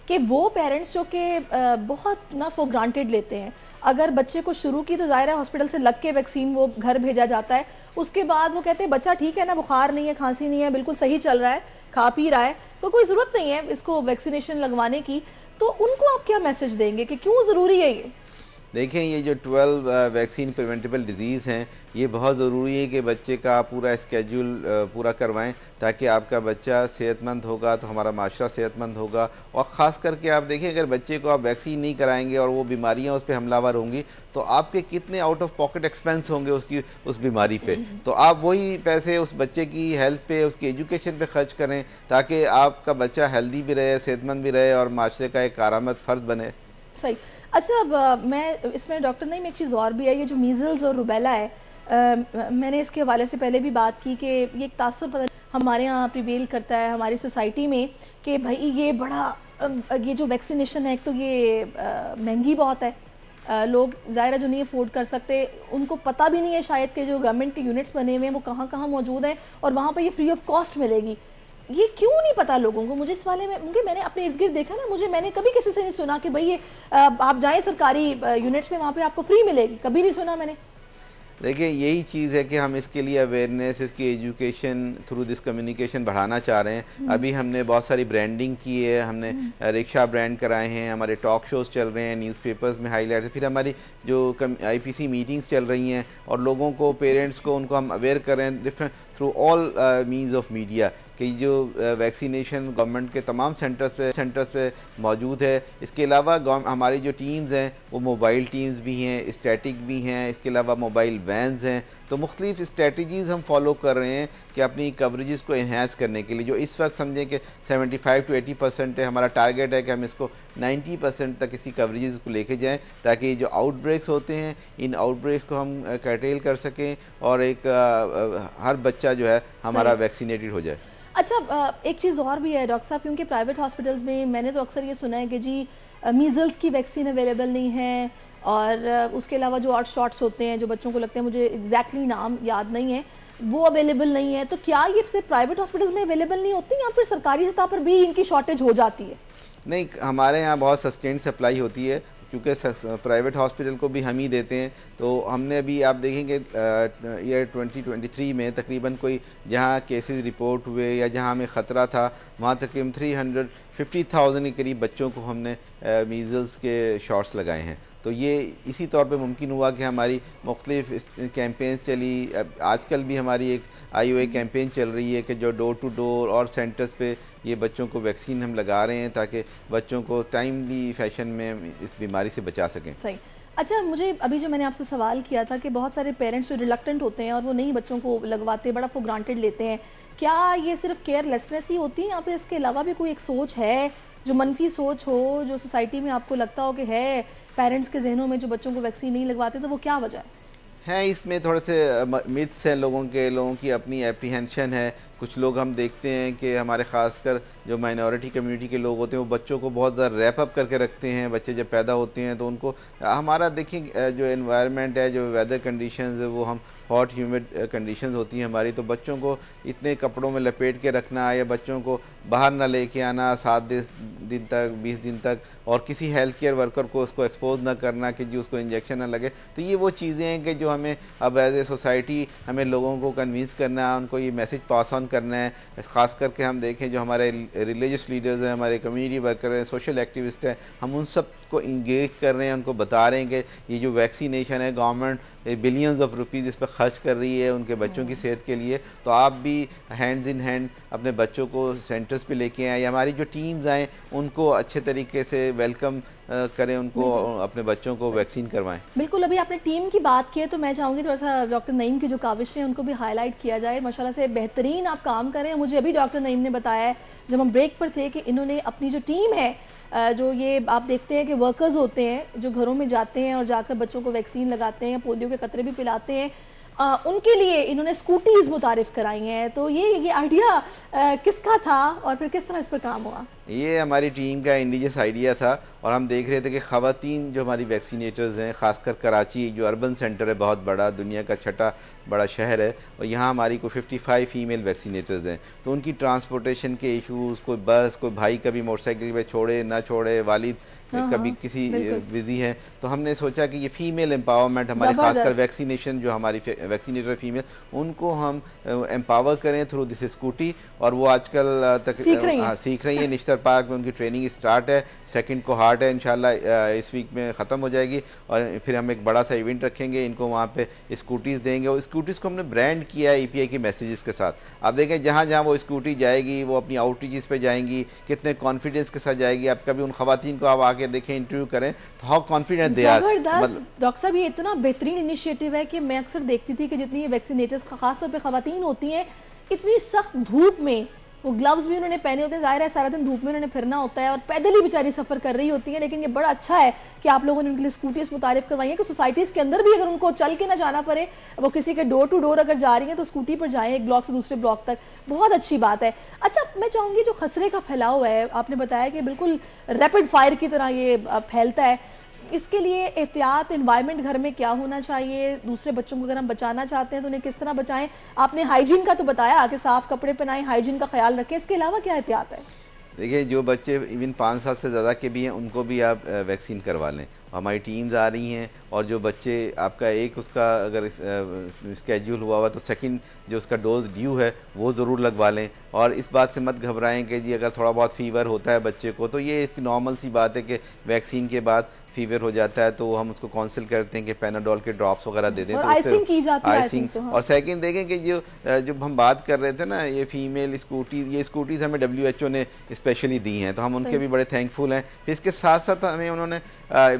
कि वो पेरेंट्स जो कि बहुत ना फॉर ग्रांटेड लेते हैं, अगर बच्चे को शुरू की तो ज़ाहिर है हॉस्पिटल से लग के वैक्सीन वो घर भेजा जाता है, उसके बाद वो कहते हैं बच्चा ठीक है ना, बुखार नहीं है, खांसी नहीं है, बिल्कुल सही चल रहा है, खा पी रहा है, तो कोई ज़रूरत नहीं है इसको वैक्सीनेशन लगवाने की, तो उनको आप क्या मैसेज देंगे कि क्यों ज़रूरी है ये? देखें, ये जो 12 वैक्सीन प्रिवेंटेबल डिजीज़ हैं, ये बहुत ज़रूरी है कि बच्चे का पूरा स्केड्यूल पूरा करवाएं, ताकि आपका बच्चा सेहतमंद होगा तो हमारा माशरा सेहतमंद होगा। और ख़ास करके आप देखें, अगर बच्चे को आप वैक्सीन नहीं कराएंगे और वो बीमारियां उस पर हमलावर होंगी तो आपके कितने आउट ऑफ पॉकेट एक्सपेंस होंगे उस बीमारी पे। तो आप वही पैसे उस बच्चे की हेल्थ पे, उसकी एजुकेशन पे खर्च करें, ताकि आपका बच्चा हेल्दी भी रहे, सेहतमंद भी रहे और माशरे का एक कारआमद फ़र्द बने। सही। अच्छा, अब मैं इसमें डॉक्टर नहीं, एक चीज़ और भी है, ये जो मीज़ल्स और रुबेला है, मैंने इसके हवाले से पहले भी बात की कि ये एक तासुर पता हमारे यहाँ प्रिवेल करता है हमारी सोसाइटी में कि भाई ये बड़ा ये जो वैक्सीनेशन है, एक तो ये महंगी बहुत है, लोग ज़ाहिर है जो नहीं अफोर्ड कर सकते, उनको पता भी नहीं है शायद कि जो गवर्नमेंट के यूनिट्स बने हुए हैं वो कहाँ कहाँ मौजूद हैं और वहाँ पर ये फ्री ऑफ कॉस्ट मिलेगी। ये क्यों नहीं पता लोगों को? मुझे इस वाले में, क्योंकि मैंने अपने इर्द गिर्द देखा ना, मैंने कभी किसी से नहीं सुना कि भाई ये आप जाएं सरकारी यूनिट्स में, वहाँ पे आपको फ्री मिलेगी, कभी नहीं सुना मैंने। देखिए, यही चीज़ है कि हम इसके लिए अवेयरनेस, इसकी एजुकेशन थ्रू दिस कम्युनिकेशन बढ़ाना चाह रहे हैं। अभी हमने बहुत सारी ब्रांडिंग की है, हमने रिक्शा ब्रांड कराए हैं, हमारे टॉक शोज़ चल रहे हैं, न्यूज़पेपर्स में हाईलाइट, फिर हमारी जो IPC मीटिंग्स चल रही हैं और लोगों को, पेरेंट्स को, उनको हम अवेयर कर रहे हैं different through all means of media कि जो वैक्सीनेशन गवर्नमेंट के तमाम सेंटर्स पे मौजूद है। इसके अलावा हमारी जो टीम्स हैं वो मोबाइल टीम्स भी हैं, स्टैटिक भी हैं, इसके अलावा मोबाइल वैन्स हैं। तो मुख्तलिफ स्ट्रेटजीज़ हम फॉलो कर रहे हैं कि अपनी कवरेजेस को इन्हांस करने के लिए, जो इस वक्त समझें कि 75 to 80% है, हमारा टारगेट है कि हम इसको 90% तक इसकी कवरेजेस को लेके जाएं, ताकि जो आउटब्रेक्स होते हैं इन आउटब्रेक्स को हम कर्टेल कर सकें और एक हर बच्चा जो है हमारा वैक्सीनेटेड हो जाए। अच्छा, एक चीज़ और भी है डॉक्टर साहब, क्योंकि प्राइवेट हॉस्पिटल्स में मैंने तो अक्सर ये सुना है कि जी मीज़ल्स की वैक्सीन अवेलेबल नहीं है, और उसके अलावा जो और शॉट्स होते हैं जो बच्चों को लगते हैं, मुझे एग्जैक्टली नाम याद नहीं है, वो अवेलेबल नहीं है। तो क्या ये सिर्फ प्राइवेट हॉस्पिटल्स में अवेलेबल नहीं होती या फिर सरकारी सतह पर भी इनकी शॉर्टेज हो जाती है? नहीं, हमारे यहाँ बहुत सस्टेन्ड सप्लाई होती है, क्योंकि प्राइवेट हॉस्पिटल को भी हम ही देते हैं। तो हमने अभी, आप देखेंगे ईयर 2023 में तकरीबन कोई जहाँ केसेस रिपोर्ट हुए या जहाँ हमें ख़तरा था, वहाँ तकरीबन 350,000 के करीब बच्चों को हमने मीज़ल्स के शॉट्स लगाए हैं। तो ये इसी तौर पे मुमकिन हुआ कि हमारी मुख्तलिफ कैंपेन्स चली। आजकल भी हमारी एक IOA कैंपेन चल रही है कि जो डोर टू डोर और सेंटर्स पे ये बच्चों को वैक्सीन हम लगा रहे हैं, ताकि बच्चों को टाइमली फैशन में इस बीमारी से बचा सकें। सही। अच्छा, मुझे अभी जो मैंने आपसे सवाल किया था कि बहुत सारे पेरेंट्स जो रिलक्टेंट होते हैं और वो नहीं बच्चों को लगवाते, बड़ा फॉर ग्रांटेड लेते हैं, क्या ये सिर्फ केयरलेसनेस ही होती है या फिर इसके अलावा भी कोई एक सोच है, जो मनफी सोच हो, जो सोसाइटी में आपको लगता हो कि है पेरेंट्स के जहनों में, जो बच्चों को वैक्सीन नहीं लगवाते, तो वो क्या वजह है? इसमें थोड़े से मिथ्स हैं, लोगों की अपनी एप्रीहेंशन है। कुछ लोग हम देखते हैं कि हमारे ख़ासकर जो माइनॉरिटी कम्युनिटी के लोग होते हैं वो बच्चों को बहुत ज़्यादा रैप अप करके रखते हैं। बच्चे जब पैदा होते हैं तो उनको, हमारा देखिए जो एनवायरनमेंट है, जो वेदर कंडीशंस है, वो हम हॉट ह्यूमिड कंडीशंस होती हैं हमारी, तो बच्चों को इतने कपड़ों में लपेट के रखना या बच्चों को बाहर ना लेके आना 7 दिन तक, 20 दिन तक, और किसी हेल्थ केयर वर्कर को उसको एक्सपोज ना करना कि जी उसको इंजेक्शन ना लगे। तो ये वो चीज़ें हैं कि जो हमें अब एज ए सोसाइटी हमें लोगों को कन्विंस करना है, उनको ये मैसेज पास ऑन करना है। ख़ास करके हम देखें जो हमारे रिलीजियस लीडर्स हैं, हमारे कम्युनिटी वर्कर हैं, सोशल एक्टिविस्ट हैं, हम उन सब को इंगेज कर रहे हैं, उनको बता रहे हैं कि ये जो वैक्सीनेशन है गवर्नमेंट बिलियंस ऑफ रुपीज़ इस पर खर्च कर रही है उनके बच्चों की सेहत के लिए, तो आप भी हैंड्स इन हैंड अपने बच्चों को सेंटर्स पे लेके आएँ, या हमारी जो टीम्स आएँ उनको अच्छे तरीके से वेलकम करें, उनको अपने बच्चों को वैक्सीन करवाएं। बिल्कुल, अभी आपने टीम की बात की है तो मैं चाहूँगी थोड़ा सा डॉक्टर नईम की जो काविश है उनको भी हाईलाइट किया जाए। माशाल्लाह से बेहतरीन आप काम कर रहे हैं। मुझे अभी डॉक्टर नईम ने बताया है जब हम ब्रेक पर थे कि इन्होंने अपनी जो टीम है, जो ये आप देखते हैं कि वर्कर्स होते हैं जो घरों में जाते हैं और जाकर बच्चों को वैक्सीन लगाते हैं, पोलियो के कतरे भी पिलाते हैं, उनके लिए इन्होंने स्कूटीज़ मुतारिफ कराई हैं। तो ये आइडिया किसका था और फिर किस तरह इस पर काम हुआ? ये हमारी टीम का इंडिजियस आइडिया था और हम देख रहे थे कि ख़वातीन जो हमारी वैक्सीनेटर्स हैं, ख़ासकर कराची जो अर्बन सेंटर है बहुत बड़ा, दुनिया का छठा बड़ा शहर है, और यहाँ हमारी को 55 फ़ीमेल वैक्सीनेटर्स हैं, तो उनकी ट्रांसपोर्टेशन के इशूज़, कोई बस, कोई भाई कभी मोटरसाइकिल पे छोड़े ना छोड़े, वालिद कभी किसी बिजी है, तो हमने सोचा कि ये फ़ीमेल एम्पावरमेंट हमारी खासकर वैक्सीनेशन जो हमारी वैक्सीनेटर फ़ीमेल उनको हम एम्पावर करें थ्रू दिस स्कूटी, और वो आजकल तक सीख रही है। निश्तर पार्क में उनकी ट्रेनिंग स्टार्ट है, सेकंड को हार्ट है, इंशाल्लाह इस वीक में ख़त्म हो जाएगी, और फिर हम एक बड़ा सा इवेंट रखेंगे, इनको वहाँ पे स्कूटीज़ देंगे, और स्कूटीज़ को हमने ब्रांड किया है EPI के मैसेजेस के साथ। आप देखें जहाँ जहाँ वो स्कूटी जाएगी वो अपनी आउटरीचेस पे जाएंगी, कितने कॉन्फिडेंस के साथ जाएगी। आप कभी उन खवातीन को आप आके देखें, इंटरव्यू करें तो how confident they are. Doctor साहब ये इतना बेहतरीन इनिशिएटिव है कि मैं अक्सर देखती थी कि जितनी ये वैक्सीनेटर्स खासतौर पे खवातीन होती हैं, इतनी सख्त धूप में, वो ग्लव्स भी उन्होंने पहने होते हैं, जाहिर है सारा दिन धूप में उन्होंने फिरना होता है और पैदल ही बेचारी सफ़र कर रही होती है, लेकिन ये बड़ा अच्छा है कि आप लोगों ने उनके लिए स्कूटीज़ मुतारिफ करवाई है कि सोसाइटीज़ के अंदर भी अगर उनको चल के ना जाना पड़े, वो किसी के डोर टू डोर अगर जा रही हैं तो स्कूटी पर जाएं, एक ब्लॉक से दूसरे ब्लॉक तक, बहुत अच्छी बात है। अच्छा, मैं चाहूँगी जो खसरे का फैलाव है, आपने बताया कि बिल्कुल रैपिड फायर की तरह ये फैलता है, इसके लिए एहतियात एनवायरनमेंट घर में क्या होना चाहिए? दूसरे बच्चों को अगर हम बचाना चाहते हैं तो उन्हें किस तरह बचाएं? आपने हाइजीन का तो बताया कि साफ कपड़े पहनाएं, हाइजीन का ख्याल रखें, इसके अलावा क्या एहतियात है? देखिए, जो बच्चे इवन 5 साल से ज़्यादा के भी हैं उनको भी आप वैक्सीन करवा लें। हमारी टीम्स आ रही हैं, और जो बच्चे आपका एक उसका अगर स्केड्यूल हुआ तो सेकंड जो उसका डोज ड्यू है वो ज़रूर लगवा लें। और इस बात से मत घबराएं कि जी अगर थोड़ा बहुत फ़ीवर होता है बच्चे को तो ये एक नॉर्मल सी बात है कि वैक्सीन के बाद फीवर हो जाता है, तो हम उसको काउंसिल करते हैं कि पैनाडोल के ड्रॉप्स वगैरह दे दें, तो आइसिंग की जाती है। आइसिंग। और सेकंड देखें कि जो हम बात कर रहे थे ना, ये फीमेल स्कूटीज़, ये स्कूटीज़ हमें WHO ने स्पेशली दी हैं, तो हम उनके भी बड़े थैंकफुल हैं। फिर इसके साथ साथ हमें उन्होंने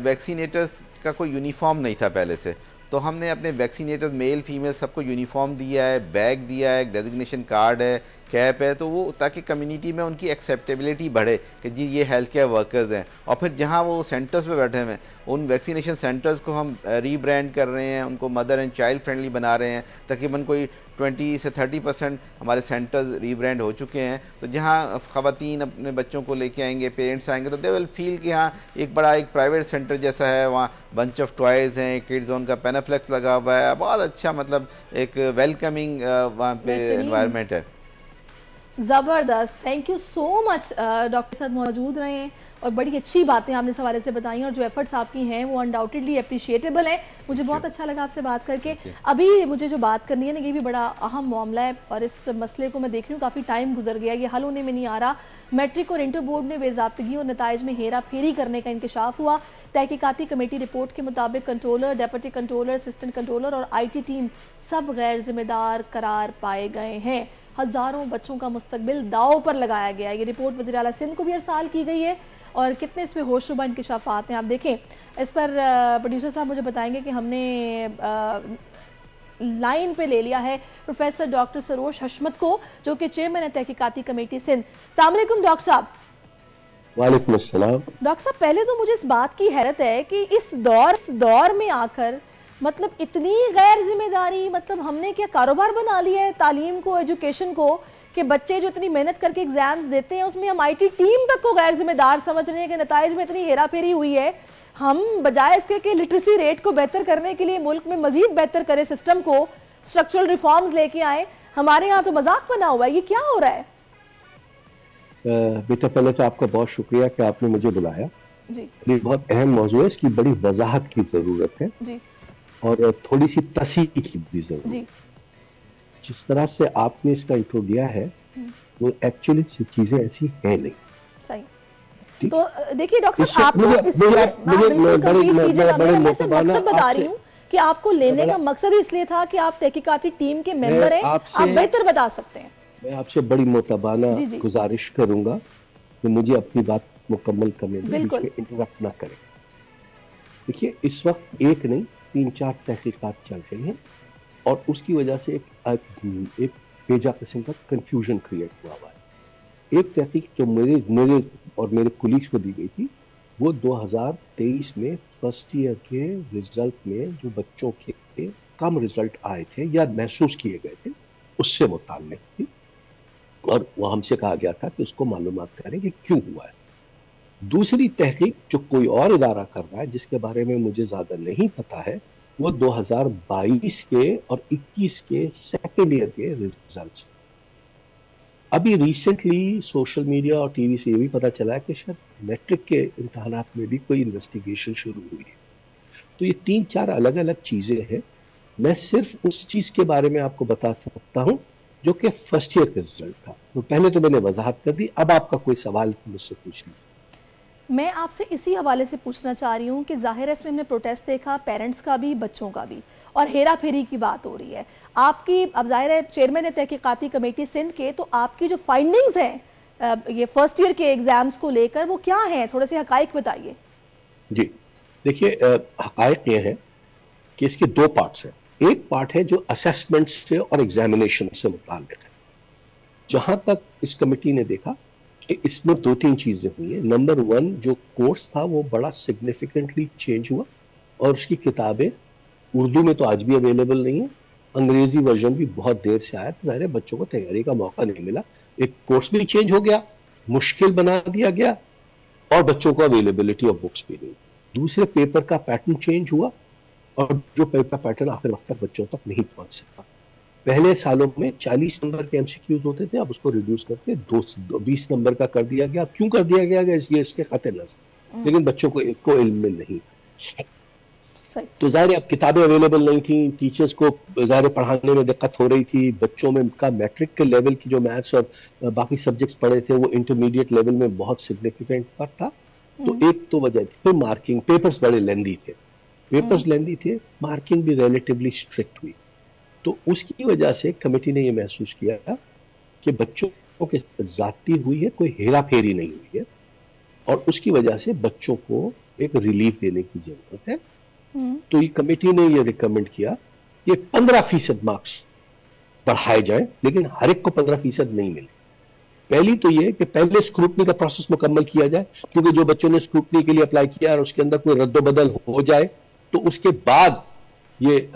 वैक्सीनेटर्स का कोई यूनिफॉर्म नहीं था पहले से, तो हमने अपने वैक्सीनेटर्स मेल फीमेल सबको यूनिफॉर्म दिया है, बैग दिया है, डेजिग्नेशन कार्ड है, कैप है, तो वो ताकि कम्युनिटी में उनकी एक्सेप्टेबिलिटी बढ़े कि जी ये हेल्थ केयर वर्कर्स हैं। और फिर जहाँ वो सेंटर्स पे बैठे हुए हैं, उन वैक्सीनेशन सेंटर्स को हम रीब्रांड कर रहे हैं, उनको मदर एंड चाइल्ड फ्रेंडली बना रहे हैं। तकरीबन कोई 20 से 30% हमारे सेंटर्स रीब्रांड हो चुके हैं, तो जहाँ ख़वातीन अपने बच्चों को लेके आएंगे, पेरेंट्स आएंगे, तो दे विल फील कि हाँ एक बड़ा एक प्राइवेट सेंटर जैसा है, वहाँ बंच ऑफ टॉयज़ हैं, किड जोन का पैनाफ्लेक्स लगा हुआ है, बहुत अच्छा मतलब एक वेलकमिंग वहाँ पे एनवायरनमेंट है। ज़बरदस्त, thank you so much doctor साहब मौजूद रहे हैं और बड़ी अच्छी बातें आपने इस हवाले से बताई, और जो एफर्ट्स आपकी हैं वो अनडाउटेडली अप्रिशिएटेबल हैं। मुझे बहुत अच्छा लगा आपसे बात करके। अभी मुझे जो बात करनी है ना, ये भी बड़ा अहम मामला है और इस मसले को मैं देख रही हूँ काफ़ी टाइम गुजर गया, ये हल होने में नहीं आ रहा। मैट्रिक और इंटर बोर्ड में बेज़ाब्तगी और नताइज में हेरा फेरी करने का इंकशाफ हुआ। तहकीकाती कमेटी रिपोर्ट के मुताबिक controller, deputy controller, assistant controller और IT टीम सब गैर जिम्मेदार करार पाए गए हैं। हज़ारों बच्चों का मुस्तकबिल दाव पर लगाया गया है। ये रिपोर्ट वज़ीर आला सिंध को भी अरसाल की गई है और कितने इसमें होशरुबा इंकशाफात हैं आप देखें। इस पर प्रोड्यूसर साहब मुझे बताएंगे कि हमने लाइन पे ले लिया है प्रोफेसर डॉक्टर सरोश हशमत को, जो कि चेयरमैन है तहकीकाती कमेटी सिंध। अस्सलाम वालेकुम डॉक्टर साहब। वालेकुम अस्सलाम। डॉक्टर साहब, पहले तो मुझे इस बात की हैरत है कि इस दौर में आकर मतलब इतनी गैर जिम्मेदारी, मतलब हमने क्या कारोबार बना लिया है तालीम को, एजुकेशन को, कि बच्चे जो इतनी मेहनत करके एग्जाम्स देते हैं उसमें हम IT टीम तक को गैर जिम्मेदार समझ रहे हैं कि नताइज में इतनी हेरा फेरी हुई है। हम बजाय इसके कि लिटरेसी रेट को बेहतर करने के लिए मुल्क में मजीद बेहतर करे सिस्टम को, स्ट्रक्चरल रिफॉर्म्स लेके आए, हमारे यहाँ तो मजाक बना हुआ है। ये क्या हो रहा है? बेटा, पहले तो आपका बहुत शुक्रिया कि आपने मुझे बुलाया जी। ये बहुत अहम मौजूद है, इसकी बड़ी वजाहत की जरूरत है जी। और थोड़ी सी तसीह की भी जरूरत है। जिस तरह से आपने इसका इंट्रो दिया है वो एक्चुअली चीजें ऐसी है नहीं। सही। तो देखिए डॉक्टर साहब, आपको मैं सिर्फ मकसद बता रही हूँ कि आपको लेने का मकसद इसलिए था कि आप तहकीकाती टीम के मेंबर हैं, आप बेहतर बता सकते हैं। मैं आपसे बड़ी मोहताबाना गुजारिश करूंगा कि मुझे अपनी बात मुकम्मल करने दें, इंटरप्ट ना करें। देखिए, इस वक्त एक नहीं 3-4 तहकीकात चल रही हैं और उसकी वजह से एक बेजा किस्म का कंफ्यूजन क्रिएट हुआ है। एक तहकीक जो मेरे और मेरे कुलीग्स को दी गई थी, वो 2023 में फर्स्ट ईयर के रिजल्ट में जो बच्चों के कम रिजल्ट आए थे या महसूस किए गए थे, उससे मुताल्लिक थी और वो हमसे कहा गया था कि उसको मालूमात करें कि क्यों हुआ है। दूसरी तहकीक जो कोई और इदारा कर रहा है, जिसके बारे में मुझे ज़्यादा नहीं पता है, वो 2022 के और 21 के सेकेंड ईयर के रिजल्ट्स। अभी रिसेंटली सोशल मीडिया और टीवी से ये भी पता चला है कि शायद मैट्रिक के इम्तहानात में भी कोई इन्वेस्टिगेशन शुरू हुई है। तो ये 3-4 अलग अलग चीज़ें हैं। मैं सिर्फ उस चीज़ के बारे में आपको बता सकता हूँ जो कि फर्स्ट ईयर का रिजल्ट था। तो पहले तो मैंने वजाहत कर दी, अब आपका कोई सवाल मुझसे पूछ लीजिए। मैं आपसे इसी हवाले से पूछना चाह रही हूँ कि जाहिर है इसमें हमने प्रोटेस्ट देखा, पेरेंट्स का भी, बच्चों का भी, और हेरा फेरी की बात हो रही है आपकी। अब जाहिर है चेयरमैन है तहकीकाती कमेटी सिंध के, तो आपकी जो फाइंडिंग्स हैं ये फर्स्ट ईयर के एग्जाम्स को लेकर, वो क्या हैं? थोड़े से हकाइक बताइए। जी देखिए, हकाइक ये है कि इसके 2 पार्ट्स हैं। एक पार्ट है जो असेसमेंट से और एग्जामिनेशन से मुताल्लिक है। जहां तक इस कमेटी ने देखा कि इसमें 2-3 चीजें हुई है। नंबर 1, जो कोर्स था वो बड़ा सिग्निफिकेंटली चेंज हुआ और उसकी किताबें उर्दू में तो आज भी अवेलेबल नहीं है, अंग्रेजी वर्जन भी बहुत देर से आया, तो ज़ाहिर है बच्चों को तैयारी का मौका नहीं मिला। एक कोर्स भी चेंज हो गया, मुश्किल बना दिया गया और बच्चों को अवेलेबिलिटी ऑफ बुक्स भी नहीं। दूसरे, पेपर का पैटर्न चेंज हुआ और जो पेपर पैटर्न आखिर वक्त तक बच्चों तक नहीं पहुंच सका। पहले सालों में 40 नंबर के एमसीक्यूज होते थे, अब उसको रिड्यूस करके 20 नंबर का कर दिया गया। क्यों कर दिया गया ये इसके खाते नजर, लेकिन बच्चों को इल्म में नहीं। तो ज़ाहिर अब किताबें अवेलेबल नहीं थी, टीचर्स को ज़ाहिर पढ़ाने में दिक्कत हो रही थी, बच्चों में का मैट्रिक के लेवल की जो मैथ्स और बाकी सब्जेक्ट्स पढ़े थे वो इंटरमीडिएट लेवल में बहुत सिग्निफिकेंट फर्क था। तो एक तो वजह थी। फिर मार्किंग, पेपर्स बड़े लेंदी थे, मार्किंग भी रिलेटिवली स्ट्रिक्ट हुई। तो उसकी वजह से कमेटी ने ये महसूस किया कि बच्चों के ज़्यादती हुई है, कोई हेरा फेरी नहीं हुई है और उसकी वजह से बच्चों को एक रिलीफ देने की जरूरत है। तो ये कमेटी ने ये रिकमेंड किया कि 15% मार्क्स बढ़ाए जाएं, लेकिन हर एक को 15% नहीं मिले। पहली तो ये कि पहले स्क्रूटनी का प्रोसेस मुकम्मल किया जाए, क्योंकि जो बच्चों ने स्क्रूटनी के लिए अप्लाई किया और उसके अंदर कोई रद्दोबदल हो जाए तो उसके बाद ये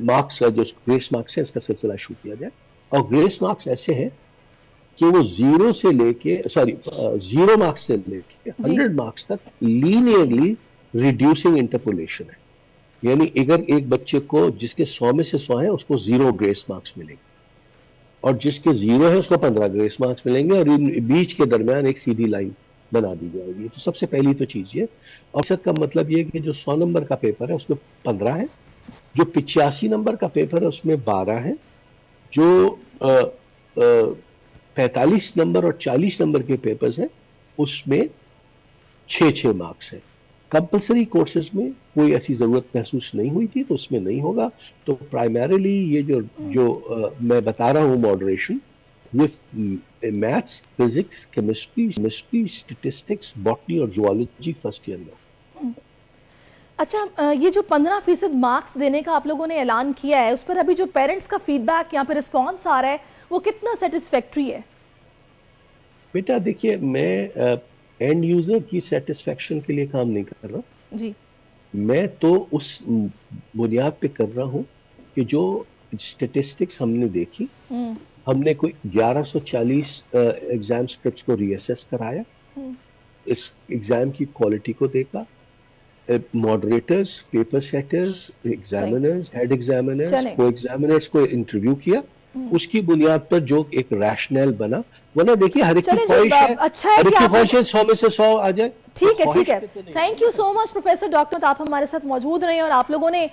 मार्क्स जो ग्रेस मार्क्स है इसका सिलसिला शुरू किया जाए। और ग्रेस मार्क्स ऐसे हैं कि वो 0 मार्क्स से लेके 100 मार्क्स तक लीनियरली रिड्यूसिंग इंटरपोलेशन है। यानी अगर एक बच्चे को जिसके 100 में से 100 है उसको 0 ग्रेस मार्क्स मिलेंगे और जिसके 0 है उसको 15 ग्रेस मार्क्स मिलेंगे और इन बीच के दरमियान एक सीधी लाइन बना दी जाएगी। तो सबसे पहली तो चीज ये, और इसका का मतलब ये कि जो 100 नंबर का पेपर है उसमें 15 है, जो 85 नंबर का पेपर है उसमें 12 है, जो 45 नंबर और 40 नंबर के पेपर्स हैं उसमें 6 मार्क्स है। कंपल्सरी कोर्सेज में कोई ऐसी जरूरत महसूस नहीं हुई थी तो उसमें नहीं होगा। तो प्राइमरीली ये जो मैं बता रहा हूँ moderation with maths, physics, chemistry, statistics, botany और जूलॉजी फर्स्ट ईयर में। अच्छा, ये जो 15% मार्क्स देने का आप लोगों ने ऐलान किया है, उस पर अभी जो पेरेंट्स का फीडबैक यहाँ पे रिस्पॉन्स आ रहा है वो कितना सेटिस्फैक्ट्री है? बेटा देखिए, मैं एंड यूजर की सेटिस्फेक्शन के लिए काम नहीं कर रहा जी। मैं तो उस बुनियाद पे कर रहा हूँ कि जो स्टैटिस्टिक्स हमने देखी, हमने कोई 1140 एग्जाम स्क्रिप्ट्स को रीअसेस कराया, इस एग्जाम की क्वालिटी को देखा, moderators, paper setters, examiners, head examiners, को एग्जामिनर्स को इंटरव्यू किया, उसकी बुनियाद पर जो एक रैशनल बना। वरना देखिए हर एक की ख्वाहिश है, हर एक की ख्वाहिश है 100 में से 100 आ जाए। ठीक है। Thank you so much professor doctor, आप हमारे साथ मौजूद रहे और आप लोगों ने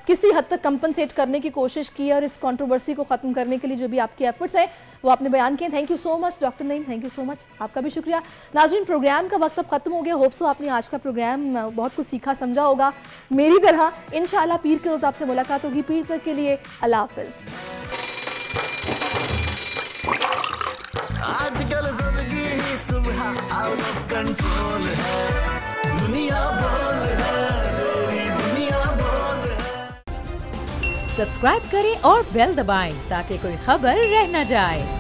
किसी हद तक कंपनसेट करने की कोशिश की और इस कंट्रोवर्सी को खत्म करने के लिए जो भी आपके एफर्ट्स हैं वो आपने बयान किए। Thank you so much doctor Naeem, thank you so much, आपका भी शुक्रिया। नाज़रीन, प्रोग्राम का वक्त अब खत्म हो गया। होप सो आपने आज का प्रोग्राम बहुत कुछ सीखा समझा होगा मेरी तरह। इंशाल्लाह पीर के रोज आपसे मुलाकात होगी। पीर तक के लिए अल्लाह हाफिज। आजकल जिंदगी ही सुबह आउट ऑफ कंट्रोल है, दुनिया बोल है, दुनिया बोल है। सब्सक्राइब करें और बेल दबाएं ताकि कोई खबर रह न जाए।